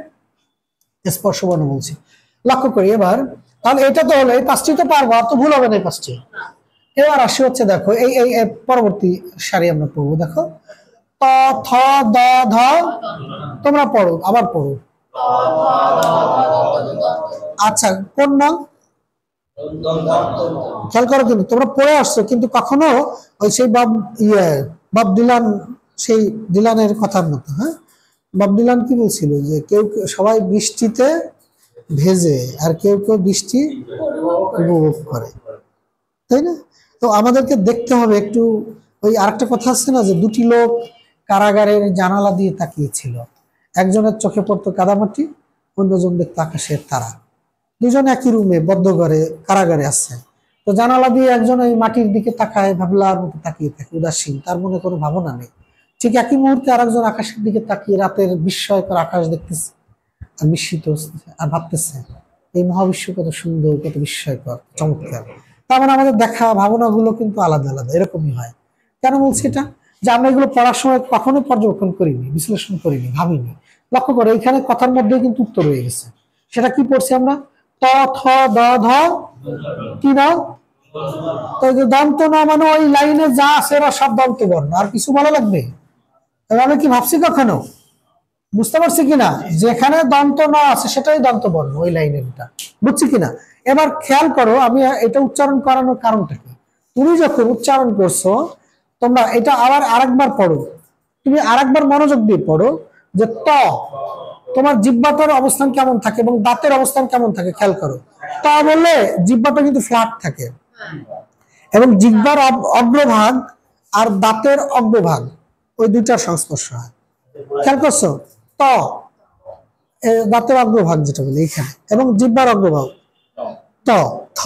স্পর্শবর্ণ বলছি। লক্ষ্য করি এবার, তাহলে এটা তো হলো, এই 5টি তো পারবো, আর তো ভুল হবে না এই 5টি। এবার আসি হচ্ছে দেখো এই এই পরবর্তী সারি আমরা পড়বো, দেখো ত থ দ ধ, তোমরা পড়ো, আবার পড়ো। আচ্ছা কোন নাম খেয়াল করো, কিন্তু তোমরা পড়ে আসছো কিন্তু কখনো ওই সেই বব ডিলান, সেই ডিলানের কথার মতো, হ্যাঁ, বব ডিলান কি বলছিল যে সবাই বৃষ্টিতে ভেজে আর কেউ কেউ বৃষ্টি উপভোগ করে, তাই না? তো আমাদেরকে দেখতে হবে একটু, ওই আরেকটা কথা আছে না যে দুটি লোক কারাগারের জানালা দিয়ে তাকিয়েছিল, একজনের চোখে পড়তো কাদামাটি, অন্যজন দেখতো আকাশের তারা। দুজন একই রুমে বদ্ধ ঘরে কারাগারে আছে। তো জানালা দিয়ে একজন ওই মাটির দিকে তাকায়, ভাবলার মতো তাকিয়ে থাকে, উদাসীন, তার মনে কোনো ভাবনা নেই। ঠিক একই মুহূর্তে আরেকজন আকাশের দিকে তাকিয়ে রাতের বিস্ময়কর আকাশ দেখতেছে আর বিস্মিত হচ্ছে আর ভাবতেছে এই মহাবিশ্ব কত সুন্দর, কত বিস্ময়কর, চমৎকার। তার মানে আমাদের দেখা ভাবনাগুলো কিন্তু আলাদা আলাদা, এরকমই হয়। কেন বলছি এটা? যে আমরা এগুলো পড়ার সময় কখনো পর্যবেক্ষণ করিনি, বিশ্লেষণ করিনি, ভাবিনি। লক্ষ্য করে এখানে কথার মধ্যে কিন্তু উত্তর রয়ে গেছে। সেটা কি পড়ছি আমরা? ত থ দ ধ কি না? তো দন্ত না মানে ওই লাইনে যা আছে ওরা সব দন্ত বর্ণ, আর কিছু বলা লাগবে? আমি কি ভাবছি কখনো? বুঝতে পারছি কিনা? যেখানে দন্ত না আছে সেটাই দন্ত বর্ণ, ওই লাইনেরটা। বুঝছি কিনা? এবার খেয়াল করো, আমি এটা উচ্চারণ করানোর কারণটা কি। তুমি যখন উচ্চারণ করছো, তোমরা এটা আবার আরেকবার পড়ো, তুমি আরেকবার মনোযোগ দিয়ে পড়ো যে ত, তোমার জিহ্বাটার অবস্থান কেমন থাকে এবং দাঁতের অবস্থান কেমন থাকে খেয়াল করো। ত বললে জিহ্বাটা কিন্তু ফ্ল্যাট থাকে এবং জিহ্বার অগ্রভাগ আর দাঁতের অগ্রভাগ ওই দুইটার সংস্পর্শ হয়। খেয়াল করছো? ত দাঁতের অগ্রভাগ যেটা বলি এখানে, এবং জিহ্বার অগ্রভাগ ত থ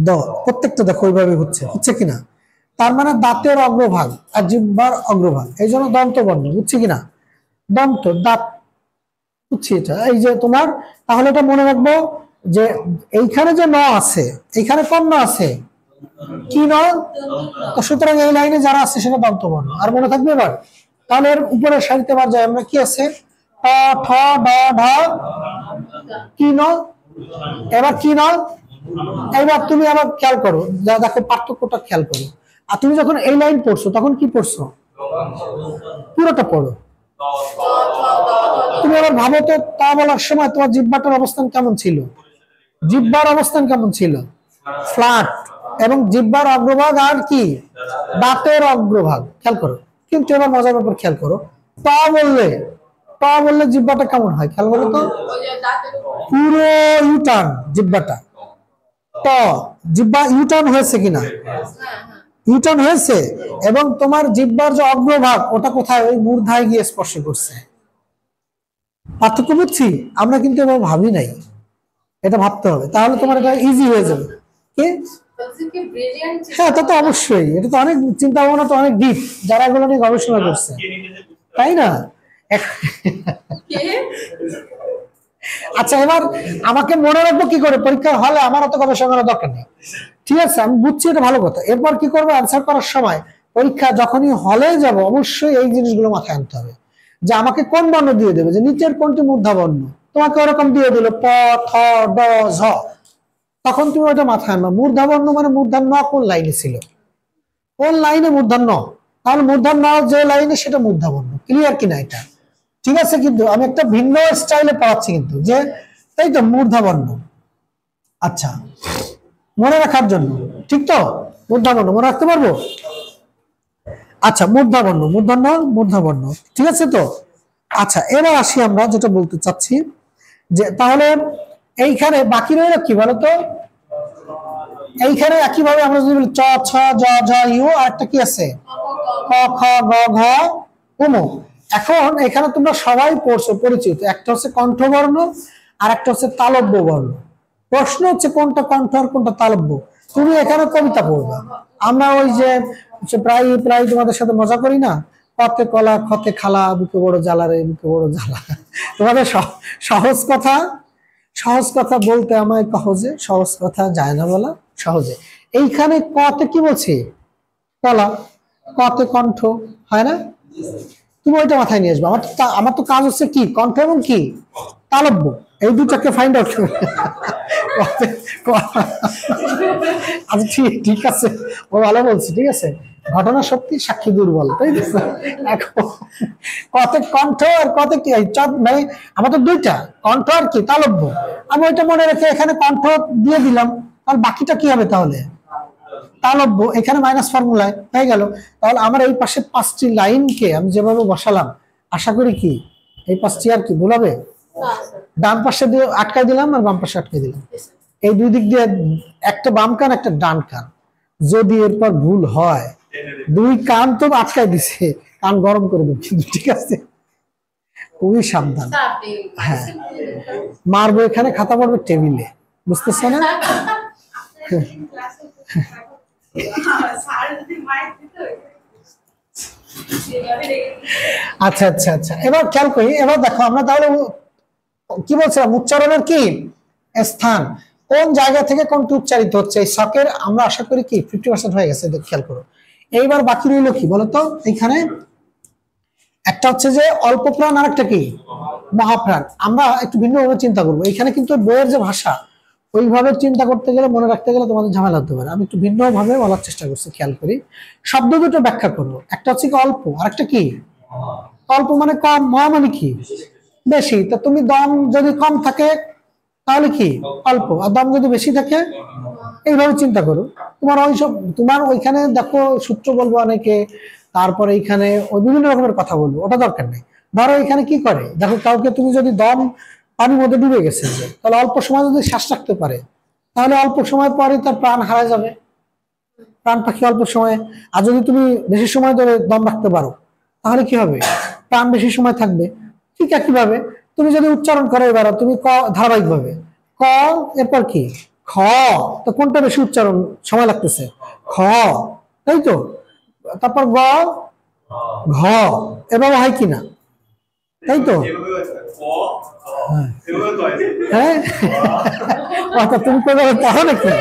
দ, প্রত্যেকটা দেখো ওইভাবে হচ্ছে, হচ্ছে কিনা? তার মানে দাঁতের অগ্রভাগ আর জিহ্বার অগ্রভাগ, এই জন্য দন্ত বর্ণ। বুঝছি কিনা? দন্ত, দাঁত, বুঝছি এটা। এই যে তোমার, তাহলে এটা মনে রাখবো যে এইখানে যে ন আছে, এইখানে কোন ন আছে? কি ন? তো সুতরাং এই লাইনে যারা আছে সেটা দন্ত বর্ণ। আর মনে থাকবে এবার? তাহলে এর উপরে সারিতে বার যায় আমরা কি আছে? ট ঠ ড ঢ কি ন? এবার কি ন? এবার তুমি আবার খেয়াল করো, যা দেখো পার্থক্যটা খেয়াল করো। আর তুমি যখন এই লাইন পড়ছো তখন কি পড়ছো? পুরোটা পড়ো। তুমি আবার ভাবো তো, তা বলার সময় তোমার জিহ্বাটার অবস্থান কেমন ছিল? জিহ্বার অবস্থান কেমন ছিল? ফ্ল্যাট। এবং জিহ্বার অগ্রভাগ আর কি? দাঁতের অগ্রভাগ। খেয়াল করো। কিন্তু এবার মজার ব্যাপার খেয়াল করো, তা বললে, তা বললে জিহ্বাটা কেমন হয় খেয়াল করো তো। পুরো ইউটার্ন জিহ্বাটা। ত জিহ্বা ইউটার্ন হয়েছে কিনা? ইউটার্ন হয়েছে। এবং তোমার জিহ্বার যে অগ্রভাগ ওটা কোথায়? ওই মূর্ধায় গিয়ে স্পর্শ করছে। পার্থক্য বুঝছি? আমরা কিন্তু এবার ভাবি নাই, এটা ভাবতে হবে, তাহলে তোমার এটা ইজি হয়ে যাবে। কি? হ্যাঁ, তা তো অবশ্যই। এটা তো অনেক চিন্তা ভাবনা, তো অনেক ডিপ, যারা এগুলো নিয়ে গবেষণা করছে, তাই না? আচ্ছা, এবার আমাকে মনে রাখবো কি করে পরীক্ষার হলে? আমার অত গবেষণা করার দরকার নেই, ঠিক আছে? আমি বুঝছি, এটা ভালো কথা। এরপর কি করবো? অ্যান্সার করার সময় পরীক্ষা যখনই হলে যাব, অবশ্যই এই জিনিসগুলো মাথায় আনতে হবে যে আমাকে কোন বর্ণ দিয়ে দেবে, যে নিচের কোনটি মূর্ধা বর্ণ। তোমাকে ওরকম দিয়ে দিল প থ ড ঝ, তখন তুমি ওটা মাথায় আনবা। মূর্ধা বর্ণ মানে মূর্ধন্য ন কোন লাইনে ছিল, কোন লাইনে মূর্ধন্য ন, তাহলে মূর্ধন্য ন যে লাইনে সেটা মূর্ধা বর্ণ। ক্লিয়ার কিনা এটা? ঠিক আছে? কিন্তু আমি একটা ভিন্ন স্টাইলে পড়াচ্ছি কিন্তু, যে তাই তো মূর্ধা বর্ণ। আচ্ছা, মনে রাখার জন্য, ঠিক তো? মূর্ধা বর্ণ মনে রাখতে পারবো? আচ্ছা, মূর্ধা বর্ণ, মূর্ধন্য মূর্ধা বর্ণ, ঠিক আছে তো? আচ্ছা, এবার আসি আমরা যেটা বলতে চাচ্ছি, যে তাহলে এইখানে বাকি রইল কি বলতো? এইখানে একইভাবে আমরা যদি বলি চ ছ জ ঝ ইউ, আর একটা কি আছে? ক খ গ ঘ উম। এখন এখানে তোমরা সবাই পড়ছো, পরিচিত। একটা হচ্ছে কণ্ঠবর্ণ আর একটা হচ্ছে তালব্য বর্ণ। প্রশ্ন হচ্ছে কোনটা কণ্ঠ আর কোনটা তালব্য। তুমি এখানে কবিতা পড়বা। আমরা ওই যে প্রায় প্রায় তোমাদের সাথে মজা করি না, কতে কলা খতে খালা, বুকে বড় জ্বালা রে, বুকে বড় জ্বালা। তোমাদের সহজ কথা, সহজ কথা বলতে আমায় সহজে, সহজ কথা যায় না বলা সহজে। এইখানে কতে কি বলছি? কলা, কতে কণ্ঠ, হয় না? তুমি ওইটা মাথায় নিয়ে আসবে। আমার তো কাজ হচ্ছে কি, কণ্ঠ এবং কি তালব্য, এই দুটাকে ফাইন্ড আউট করবে। আচ্ছা, ঠিক আছে, ও ভালো বলছি, ঠিক আছে। ঘটনা সত্যি, সাক্ষী দুর্বল, তাই তো? এখন কত কণ্ঠ আর কত কি, মানে আমার তো দুইটা, কণ্ঠ আর কি তালব্য। আমি ওইটা মনে রেখে এখানে কণ্ঠ দিয়ে দিলাম, আর বাকিটা কি হবে তাহলে? তালব্য। এখানে মাইনাস ফর্মুলায় হয়ে গেল। তাহলে আমার এই পাশে 5টি লাইনকে আমি যেভাবে বসালাম, আশা করি কি এই 5টি আর কি ভুলাবে? ডান পাশে দিয়ে আটকাই দিলাম আর বাম পাশে আটকাই দিলাম। এই দুই দিক দিয়ে একটা বাম কান একটা ডান কান। যদি এরপর ভুল হয়, দুই কান তো আটকাই দিছে, কান গরম করে দেব কিন্তু, ঠিক আছে? খুবই সাবধান। হ্যাঁ, মারবো এখানে, খাতা পড়বে টেবিলে, বুঝতেছ না? আচ্ছা আচ্ছা আচ্ছা, এবার খেয়াল করি। এবার দেখো আমরা তাহলে কি বলছিলাম, উচ্চারণের কি স্থান, কোন জায়গা থেকে কোনটি উচ্চারিত হচ্ছে, এই শখের আমরা আশা করি কি 50% হয়ে গেছে, খেয়াল করো। এইবার বাকি রইল কি বলতো, এখানে একটা হচ্ছে যে অল্প প্রাণ, আর একটা কি মহাপ্রাণ। আমরা একটু ভিন্নভাবে চিন্তা করবো। এখানে কিন্তু বইয়ের যে ভাষা, ওইভাবে চিন্তা করতে গেলে, মনে রাখতে গেলে তোমাদের ঝামেলা হতে পারে। আমি একটু ভিন্নভাবে বলার চেষ্টা করছি, খেয়াল করি। শব্দ দুটো ব্যাখ্যা করবো। একটা হচ্ছে কি অল্প, আর একটা কি অল্প মানে কম, মহা মানে কি বেশি। তো তুমি দম যদি কম থাকে তাহলে কি অল্প, আর দম যদি বেশি থাকে, এইভাবে চিন্তা করো। তোমার ওইসব, তোমার ওইখানে দেখো সূত্র বলবো অনেকে, তারপরে এইখানে ওই বিভিন্ন রকমের কথা বলবো, ওটা দরকার নেই। ধরো এখানে কি করে, দেখো কাউকে তুমি যদি দম পানির মধ্যে ডুবে গেছে যে, তাহলে অল্প সময় যদি শ্বাস রাখতে পারে, তাহলে অল্প সময় পরে তার প্রাণ হারা যাবে, প্রাণ পাখি অল্প সময়ে। আর যদি তুমি বেশি সময় ধরে দম রাখতে পারো, তাহলে কি হবে, প্রাণ বেশি সময় থাকবে। ঠিক একইভাবে তুমি যদি উচ্চারণ করো, এবার তুমি ক ধারাবাহিক ভাবে ক, এরপর কি খ, তো কোনটা বেশি উচ্চারণ সময় লাগতেছে, খ, তাই তো। তারপর গ, ঘ, এভাবে হয় কিনা, তাই তো। হ্যাঁ, তুমি কোথাও পারো নাকি,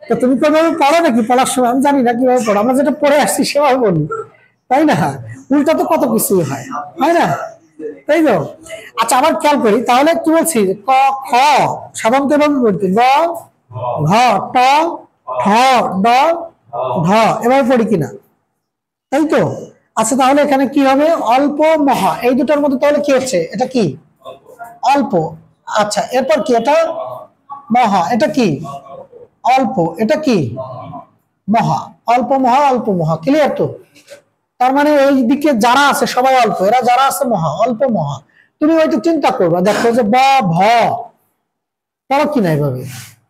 তো তুমি কোথাও পারো নাকি পড়ার সময়? আমি জানি না কিভাবে পড়ো, আমরা যেটা পড়ে আসছি সেভাবে বলি, তাই না? উল্টা তো কত কিছু হয়, হয় না, তাই তো। আচ্ছা, আবার খেয়াল করি তাহলে, কি বলছি, ক, খ সাধারণত এভাবে বলতে, গ, ঘ, ট, ঠ, ড, ঢ, এভাবে পড়ি কিনা, তাই তো। আচ্ছা, তাহলে এখানে কি হবে, অল্প মহা, এই দুটার মধ্যে তাহলে কি হচ্ছে, এটা কি অল্প। আচ্ছা, এরপর কি, এটা মহা, এটা কি অল্প, এটা কি মহা। অল্প মহা, অল্প মহা, ক্লিয়ার তো। তার মানে এই দিকে যারা আছে সবাই অল্প, এরা যারা আছে মহা, অল্প মহা। তুমি হয়তো চিন্তা করবা, দেখো যে ব, ভ পড়ো কিনা এইভাবে,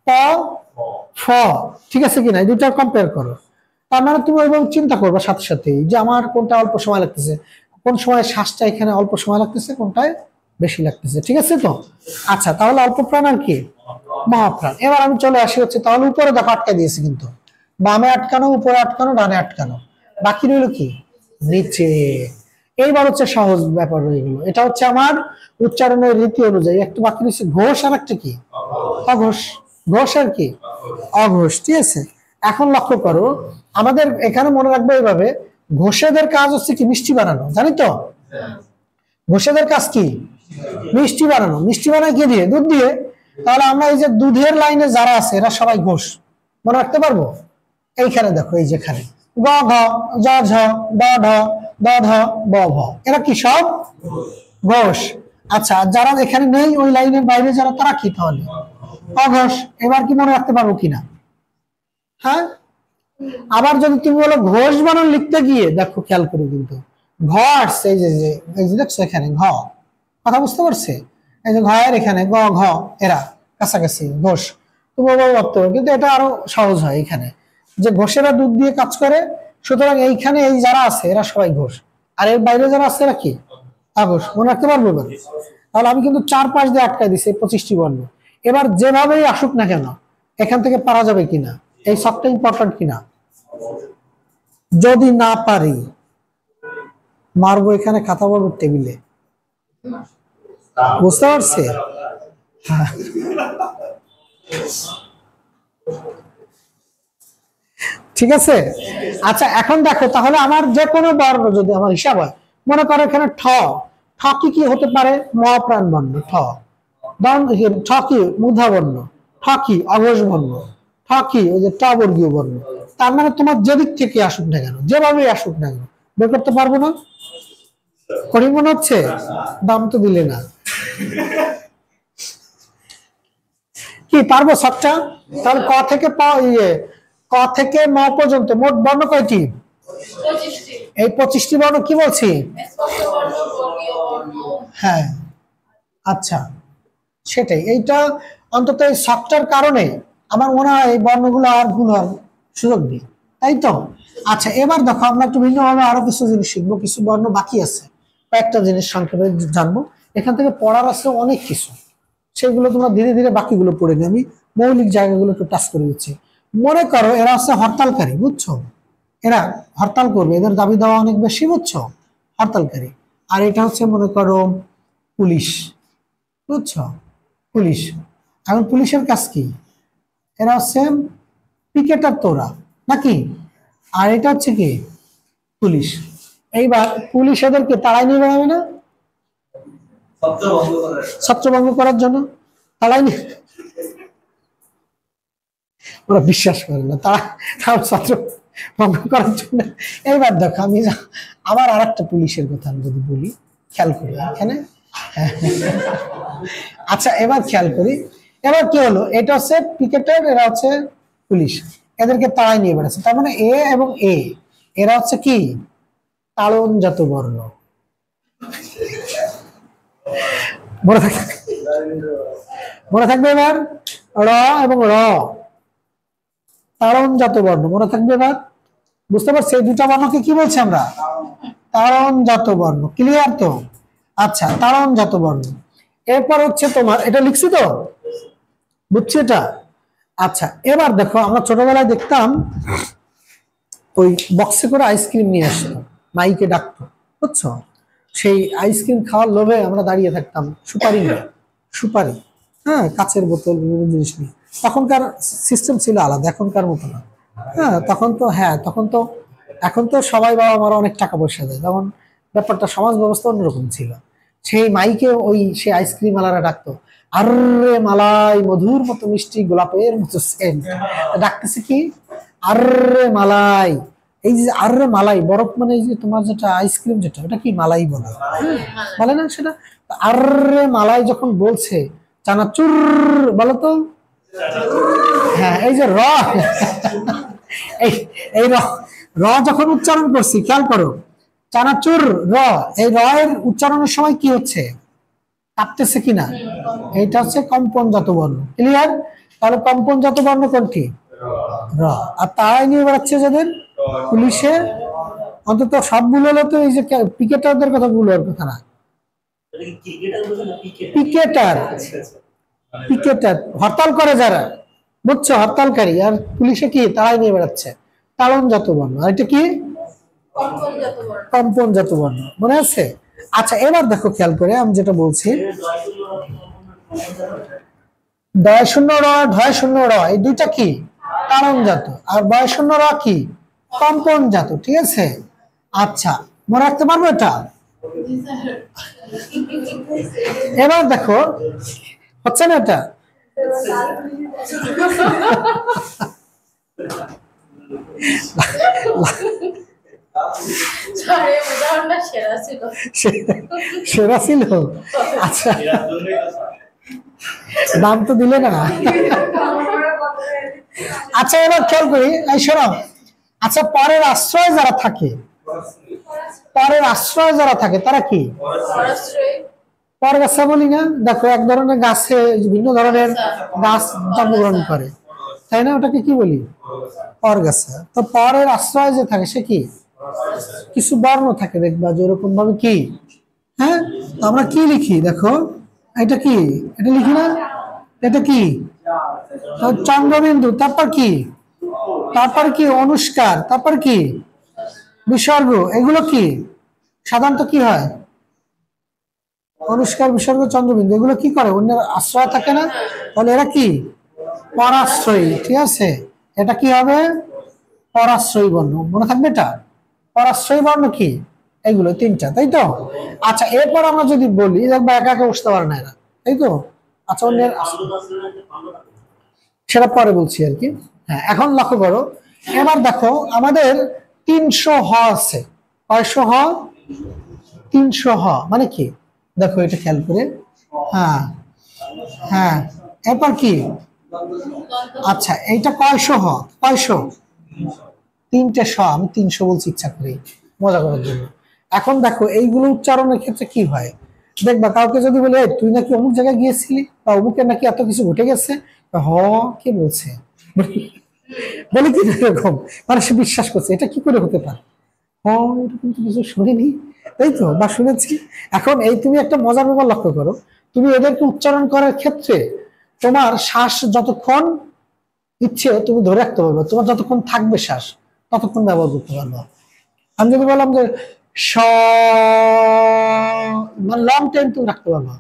প, ফ, ঠিক আছে কিনা, এই দুটা কম্পেয়ার করো। তার মানে তুমি ওইভাবে চিন্তা করবা সাথে সাথে, যে আমার কোনটা অল্প সময় লাগতেছে, কোন সময় শ্বাসটা এখানে অল্প সময় লাগতেছে, কোনটায় বেশি লাগতেছে, ঠিক আছে তো। আচ্ছা, তাহলে অল্প প্রাণ আর কি মহাপ্রাণ। এবার আমি চলে আসি হচ্ছে, তাহলে উপরে দেখো আটকা দিয়েছি কিন্তু, বামে আটকানো, উপরে আটকানো, ডানে আটকানো, বাকি রইল কি নিচে। এইবার হচ্ছে সহজ ব্যাপার রয়ে গেল। এটা হচ্ছে আমার উচ্চারণের রীতি অনুযায়ী। একটু বাকি রয়েছে ঘোষ, আর একটা কি অঘোষ। ঘোষ আর কি অঘোষ, ঠিক আছে। এখন লক্ষ্য করো, আমাদের এখানে মনে রাখবো এইভাবে, ঘোষেদের কাজ হচ্ছে কি মিষ্টি বানানো, জানি তো। ঘোষেদের কাজ কি মিষ্টি বানানো। মিষ্টি বানায় কি দিয়ে, দুধ দিয়ে। তাহলে আমরা এই যে দুধের লাইনে যারা আছে, এরা সবাই ঘোষ, মনে রাখতে পারবো। এইখানে দেখো, এই যেখানে গ, ঘ, জ, ঝ, ড, ঢ, দ, ধ, ব, ভ, এরা কি সব ঘোষ। আচ্ছা, যারা এখানে নেই, ওই লাইনের বাইরে যারা, তারা কি তাহলে অঘোষ। এবার কি মনে রাখতে পারবো কিনা, হ্যাঁ। আবার যদি তুমি বলো ঘোষ বানান লিখতে গিয়ে, দেখো খেয়াল করে কিন্তু ঘ আসছে, এই যে দেখছো এখানে ঘ, কথা বুঝতে পারছে, এই যে ঘ এর এখানে গ, ঘ, এরা কাছাকাছি ঘোষ। তুমি ভাবতে পারো, কিন্তু এটা আরো সহজ হয় এখানে, যে ঘোষেরা দুধ দিয়ে কাজ করে, সুতরাং এইখানে এই যারা আছে এরা সবাই ঘোষ, আর এর বাইরে যারা আছে এরা কি অঘোষ। মনে রাখতে পারবো এবার। তাহলে আমি কিন্তু 4-5 দিয়ে আটকায় দিছি 25টি বর্ণ। এবার যেভাবেই আসুক না কেন, এখান থেকে পারা যাবে কিনা, এই সবটা ইম্পর্টেন্ট কিনা। যদি না পারি, মারবো এখানে, খাতা বলবো টেবিলে, বুঝতে পারছে। ঠিক আছে। আচ্ছা, এখন দেখো তাহলে আমার যে কোনো বর্ণ যদি আমার হিসাব হয়, মনে করো এখানে ঠ, ঠ কি কি হতে পারে, মহাপ্রাণ বর্ণ ঠ। ঠ কি মূর্ধা বর্ণ, ঠ কি অঘোষ বর্ণ, ঠ কি ওই যে ট বর্গীয় বর্ণ। তার মানে তোমার যেদিক থেকে আসুক না কেন, যেভাবে আসুক না কেন, বের করতে পারবো না। কঠিন মনে হচ্ছে, দাম তো দিলে না, কি পারবো সবটা। তাহলে ক থেকে ক থেকে ম পর্যন্ত মোট বর্ণ কয়টি, এই 25টি বর্ণ কি বলছি, হ্যাঁ। আচ্ছা, সেটাই, এইটা অন্তত এই শখটার কারণে আমার মনে হয় এই বর্ণগুলো আর ভুল হওয়ার সুযোগ নেই, তাই তো। আচ্ছা, এবার দেখো আমরা একটু ভিন্নভাবে আরো কিছু জিনিস শিখবো, কিছু বর্ণ বাকি আছে, কয়েকটা জিনিস সংক্ষেপে জানবো। এখান থেকে পড়ার আছে অনেক কিছু, সেগুলো তোমরা ধীরে ধীরে বাকিগুলো পড়ে নিয়ে আমি মৌলিক জায়গাগুলো একটু টাচ করে দিচ্ছি। মনে করো এরা হচ্ছে হরতালকারী, বুঝছো? এরা হরতাল করবে, এদের দাবি দেওয়া অনেক বেশি, বুঝছো? হরতালকারী। আর এটা হচ্ছে মনে করো পুলিশ, বুঝছো? পুলিশ। এখন পুলিশের কাজ কি? এরা হচ্ছে পিকেটার, তোরা নাকি? আর এটা হচ্ছে কি পুলিশ। এইবার পুলিশ এদেরকে তাড়াই নিয়ে বেড়াবে না ছত্রভঙ্গ করার জন্য? তাড়াই নিয়ে, ওরা বিশ্বাস করে না, তারা ছত্র ভঙ্গ করার জন্য। এইবার দেখো আমি আবার আর একটা পুলিশের কথা আমি যদি বলি, খেয়াল করি এখানে। আচ্ছা এবার খেয়াল করি, এবার কি হলো, এটা হচ্ছে পিকেটার, এরা হচ্ছে পুলিশ, এদেরকে তাড়াই নিয়ে বেড়াচ্ছে। তার মানে এ এবং এ এরা হচ্ছে কি তাড়নজাত বর্ণ। মনে থাকবে, মনে থাকবে এবার র এবং র তাড়নজাত বর্ণ, মনে থাকবে এবার। বুঝতে পারছি এই দুটা বর্ণকে কি বলছি আমরা? তাড়নজাত বর্ণ। ক্লিয়ার তো? আচ্ছা তাড়নজাত বর্ণ। এরপর হচ্ছে তোমার এটা লিখছি তো, বুঝছি এটা? আচ্ছা এবার দেখো আমরা ছোটবেলায় দেখতাম ওই বক্সে করে আইসক্রিম নিয়ে আসতো, মাইকে ডাকতো, বুঝছো? সেই আইসক্রিম খাওয়ার লোভে আমরা দাঁড়িয়ে থাকতাম, সুপারি নিয়ে, সুপারি, হ্যাঁ, কাচের বোতল, বিভিন্ন জিনিস নিয়ে। তখনকার সিস্টেম ছিল আলাদা, এখনকার মতো না। হ্যাঁ তখন তো, হ্যাঁ তখন তো, এখন তো সবাই বাবা মারা অনেক টাকা পয়সা দেয়, তখন ব্যাপারটা সমাজ ব্যবস্থা অন্যরকম ছিল। সেই মাইকে ওই সে আইসক্রিম আলারা ডাকতো, আরে মালাই মধুর মতো মিষ্টি, গোলাপের মতো সেন্ট, ডাকতেছে কি আরে মালাই। এই যে আরে মালাই, বরফ মানে এই যে তোমার যেটা আইসক্রিম যেটা, ওটা কি মালাই বলে, বলে না সেটা? আরে মালাই যখন বলছে, চানাচুর বলো তো। হ্যাঁ এই যে র, এই এই র, র যখন উচ্চারণ করছি খেয়াল করো, চানাচুর র, এই র এর উচ্চারণের সময় কি হচ্ছে, কাঁপতেছে কিনা? এইটা হচ্ছে কম্পনজাত বর্ণ। ক্লিয়ার? তাহলে কম্পনজাত বর্ণ কোনটি? র। আর তারাই নিয়ে বেড়াচ্ছে যাদের পুলিশে, অন্তত সবগুলো হলো তো এই যে পিকেটারদের কথা বলার কথা না। পিকেটার, পিকেটার হরতাল করে যারা, বুঝছো? হরতালকারী। আর পুলিশে কি তারাই নিয়ে বেড়াচ্ছে তাড়নজাত বর্ণ। আর এটা কি কম্পনজাত বর্ণ, মনে আছে? আচ্ছা এবার দেখো খেয়াল করে আমি যেটা বলছি, দয় শূন্য র, ঢয় শূন্য র, এই দুইটা কি তাড়নজাত, আর বয় শূন্য র কি কম্পনজাত, ঠিক আছে? আচ্ছা মনে রাখতে পারবো এটা? এবার দেখো হচ্ছে না এটা? সেরা ছিল। আচ্ছা নাম তো দিলে না। আচ্ছা এবার খেয়াল করি, এই শোনো, আচ্ছা পরের আশ্রয় যারা থাকে, পরের আশ্রয় যারা থাকে তারা কি পরগাছা বলি না? দেখো এক ধরনের গাছে ভিন্ন ধরনের গাছ জন্মগ্রহণ করে, তাই না? ওটাকে কি বলি? পরগাছা। তো পরের আশ্রয় যে থাকে সে কি কিছু বর্ণ থাকে, দেখবা যেরকম ভাবে কি, হ্যাঁ আমরা কি লিখি দেখো, এটা কি, এটা লিখি না? এটা কি চন্দ্রবিন্দু, তারপর কি, তারপর কি অনুষ্কার, তারপর কি বিসর্গ, এগুলো কি সাধারণত কি হয়? অনুষ্কার, বিসর্গ, চন্দ্রবিন্দু, এগুলো কি করে? অন্যের আশ্রয় থাকে না? তাহলে এরা কি পরাশ্রয়ী, ঠিক আছে? এটা কি হবে? পরাশ্রয়ী বর্ণ, মনে থাকবে এটা? পরাশ্রয়ী বর্ণ কি এইগুলো তিনটা, তাই তো? আচ্ছা এরপর আমরা যদি বলি দেখবা একা একা বসতে পারে না এরা, তাই তো? আচ্ছা অন্যের, সেটা পরে বলছি আর কি। হ্যাঁ এখন লক্ষ্য করো, এবার দেখো আমাদের 300 হ আছে, কয়শো হ? 300 হ মানে কি দেখো এটা খেয়াল করে। হ্যাঁ হ্যাঁ এরপর কি? আচ্ছা এইটা কয়শো হ? কয়শো? 3টে শ, আমি 300 বলছি ইচ্ছা করি মজা করার জন্য। এখন দেখো এইগুলো উচ্চারণের ক্ষেত্রে কি হয়, দেখবা কাউকে যদি বলে তুই নাকি অমুক জায়গায় গিয়েছিলি, বা অমুকের নাকি এত কিছু ঘটে গেছে, হ কে বলছে, বলে কি এরকম, মানে সে বিশ্বাস করছে, এটা কি করে হতে পারে? হ এরকম তো কিছু শুনিনি, তাই তো, বা শুনেছি। এখন এই তুমি একটা মজার ব্যাপার লক্ষ্য করো, তুমি এদেরকে উচ্চারণ করার ক্ষেত্রে তোমার শ্বাস যতক্ষণ ইচ্ছে তুমি ধরে রাখতে পারবে, তোমার যতক্ষণ থাকবে শ্বাস ততক্ষণ ব্যবহার করতে পারবে। আমি যদি বললাম যে স, মানে লং টাইম তুমি রাখতে পারবে।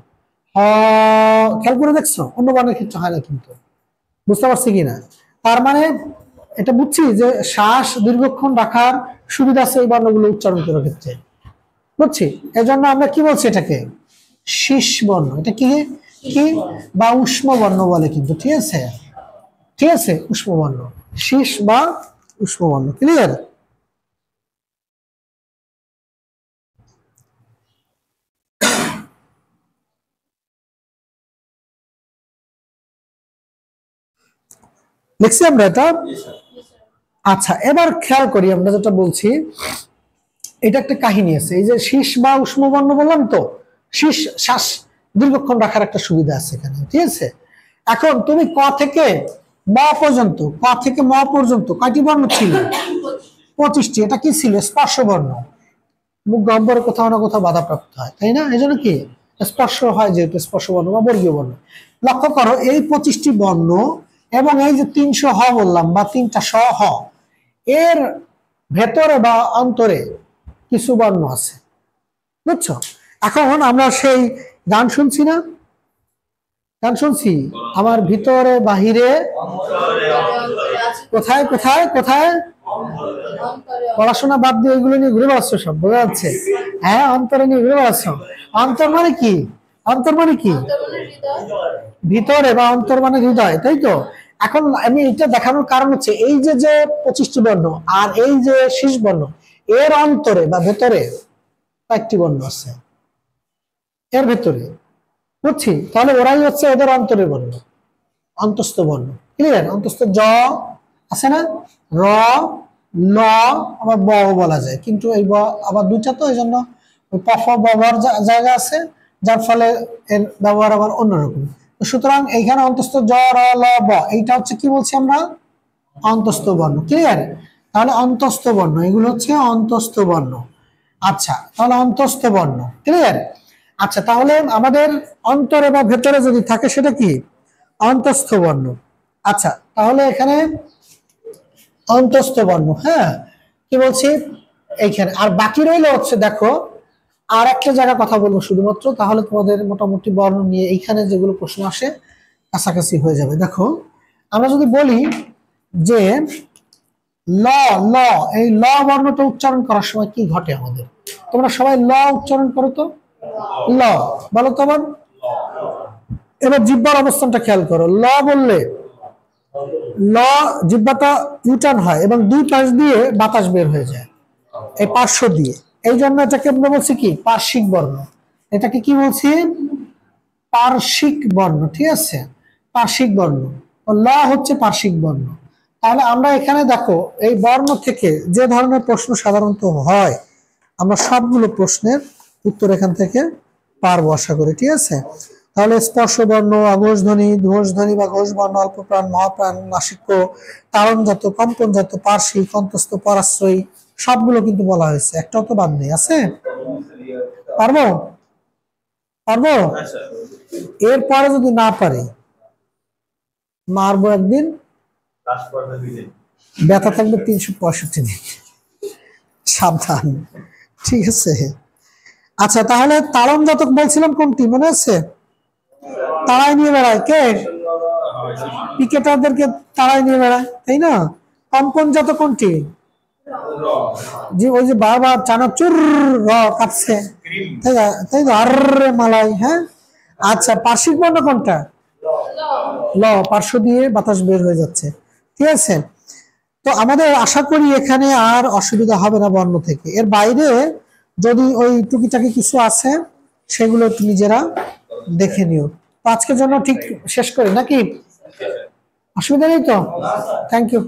হ, খেয়াল করে দেখছো অন্য বর্ণের ক্ষেত্রে হয় না কিন্তু, বুঝতে পারছি কিনা? তার মানে এটা বুঝছি যে শ্বাস দীর্ঘক্ষণ রাখার সুবিধা আছে এই বর্ণগুলো উচ্চারণ করার ক্ষেত্রে, বুঝছি। এজন্য আমরা কি বলছি এটাকে শীষ বর্ণ, এটা কি কি বা উষ্ম বর্ণ বলে কিন্তু, ঠিক আছে, ঠিক আছে, উষ্ম বর্ণ, শীষ বা উষ্ম বর্ণ, ক্লিয়ার? লিখছি আমরা এটা। আচ্ছা, এবার খেয়াল করি আমরা যেটা বলছি, এটা একটা কাহিনী আছে। এই যে শীষ বা উষ্ম বর্ণ বললাম তো, শীষ শ্বাস দীর্ঘক্ষণ রাখার একটা সুবিধা আছে এখানে, ঠিক আছে। এখন তুমি ক থেকে ম পর্যন্ত, ক থেকে ম পর্যন্ত কয়টি বর্ণ ছিল? 25টি। এটা কি ছিল? স্পর্শ বর্ণ। মুখ গহ্বরে কোথাও না কোথাও বাধাপ্রাপ্ত হয়, তাই না? এই জন্য কি স্পর্শ হয়, যেহেতু স্পর্শ বর্ণ বা বর্গীয় বর্ণ। লক্ষ্য করো এই 25টি বর্ণ এবং এই যে 300 হ বললাম বা 3টা স হ, এর ভেতরে বা অন্তরে কিছু বর্ণ আছে, বুঝছো? এখন আমরা সেই গান শুনছি না, গান শুনছি, আমার ভিতরে বাহিরে, কোথায় কোথায় কোথায়, পড়াশোনা বাদ দিয়ে ওইগুলো নিয়ে ঘুরে বেড়াচ্ছ, সব বোঝা যাচ্ছে। হ্যাঁ, অন্তরে নিয়ে ঘুরে বেড়াচ্ছ। অন্তর মানে কি? অন্তর মানে কি? ভিতরে বা অন্তর মানে হৃদয়, তাই তো। এখন আমি এটা দেখানোর কারণ হচ্ছে এই যে যে 25টি বর্ণ আর এই যে শীষ বর্ণ, এর অন্তরে বা ভেতরে কয়েকটি বর্ণ আছে, এর ভেতরে, বুঝছি। তাহলে ওরাই হচ্ছে এদের অন্তরের বর্ণ, অন্তস্থ বর্ণ, ক্লিয়ার? অন্তস্থ জ আছে না, র, ল, আবার ব বলা যায়, কিন্তু এই ব আবার দুইটা, তো এই জন্য ওই প ফ ব র জায়গা আছে, যার ফলে এর ব্যবহার আবার অন্যরকম। সুতরাং এইখানে অন্তস্থ জ, র, ল, ব, এইটা হচ্ছে কি বলছি আমরা? অন্তস্থ বর্ণ, ক্লিয়ার? তাহলে অন্তস্থ বর্ণ, এগুলো হচ্ছে অন্তস্থ বর্ণ। আচ্ছা, তাহলে অন্তস্থ বর্ণ, ক্লিয়ার? আচ্ছা, তাহলে আমাদের অন্তরে বা ভেতরে যদি থাকে সেটা কি? অন্তস্থ বর্ণ। আচ্ছা, তাহলে এখানে অন্তস্থ বর্ণ, হ্যাঁ, কি বলছি এইখানে। আর বাকি রইল হচ্ছে, দেখো আর একটা জায়গা কথা বলবো শুধুমাত্র, তাহলে তোমাদের মোটামুটি বর্ণ নিয়ে এইখানে যেগুলো প্রশ্ন আসে কাছাকাছি হয়ে যাবে। দেখো, আমরা যদি বলি যে ল, ল, এই ল বর্ণটা উচ্চারণ করার সময় কি ঘটে আমাদের? তোমরা সবাই ল উচ্চারণ করো তো, ল বলো তো আবার। এবার জিহ্বার অবস্থানটা খেয়াল করো। ল বললে ল, জিহ্বাটা ইউটার্ন হয় এবং দুই পাশ দিয়ে বাতাস বের হয়ে যায়, এই পার্শ্ব দিয়ে। এই জন্য এটাকে আমরা বলছি কি? পার্শ্বিক বর্ণ। এটাকে কি বলছি? পার্শ্বিক বর্ণ, ঠিক আছে, পার্শ্বিক বর্ণ। ল হচ্ছে পার্শ্বিক বর্ণ। তাহলে আমরা এখানে দেখো এই বর্ণ থেকে যে ধরনের প্রশ্ন সাধারণত হয়, আমরা সবগুলো প্রশ্নের উত্তর এখান থেকে পারবো আশা করি, ঠিক আছে। তাহলে স্পর্শ বর্ণ, অঘোষ ধ্বনি, ঘোষ ধ্বনি বা ঘোষ বর্ণ, অল্প প্রাণ, মহাপ্রাণ, নাসিক্য, তারণজাত, কম্পনজাত, পার্শ্বিক, অন্তস্থ, পরাশ্রয়ী, সবগুলো কিন্তু বলা হয়েছে, একটাও তো বাদ নেই, আছে। পারবো? পারবো? এরপরে যদি না পারি, মারবো একদিন, ব্যথা থাকবে 365 দিন, সাবধান, ঠিক আছে। আচ্ছা, তাহলে তালম জাতক বলছিলাম কোনটি মনে আছে? তারাই নিয়ে বেড়ায় কে? ক্রিকেটারদেরকে তারাই নিয়ে বেড়ায়, তাই না? কম্পন জাতক কোনটি? যে ওই যে বারবার চানাচুর কাঁপছে, তাই না? তাই তো, আরে মালাই, হ্যাঁ। আচ্ছা, পার্শ্বিক বর্ণ কোনটা? ল, পার্শ্ব দিয়ে বাতাস বের হয়ে যাচ্ছে, ঠিক আছে। তো আমাদের আশা করি এখানে আর অসুবিধা হবে না বর্ণ থেকে। এর বাইরে যদি ওই টুকিটাকি কিছু আছে সেগুলো একটু নিজেরা দেখে নিও। তো আজকের জন্য ঠিক শেষ করি নাকি? অসুবিধা নেই তো? Thank you.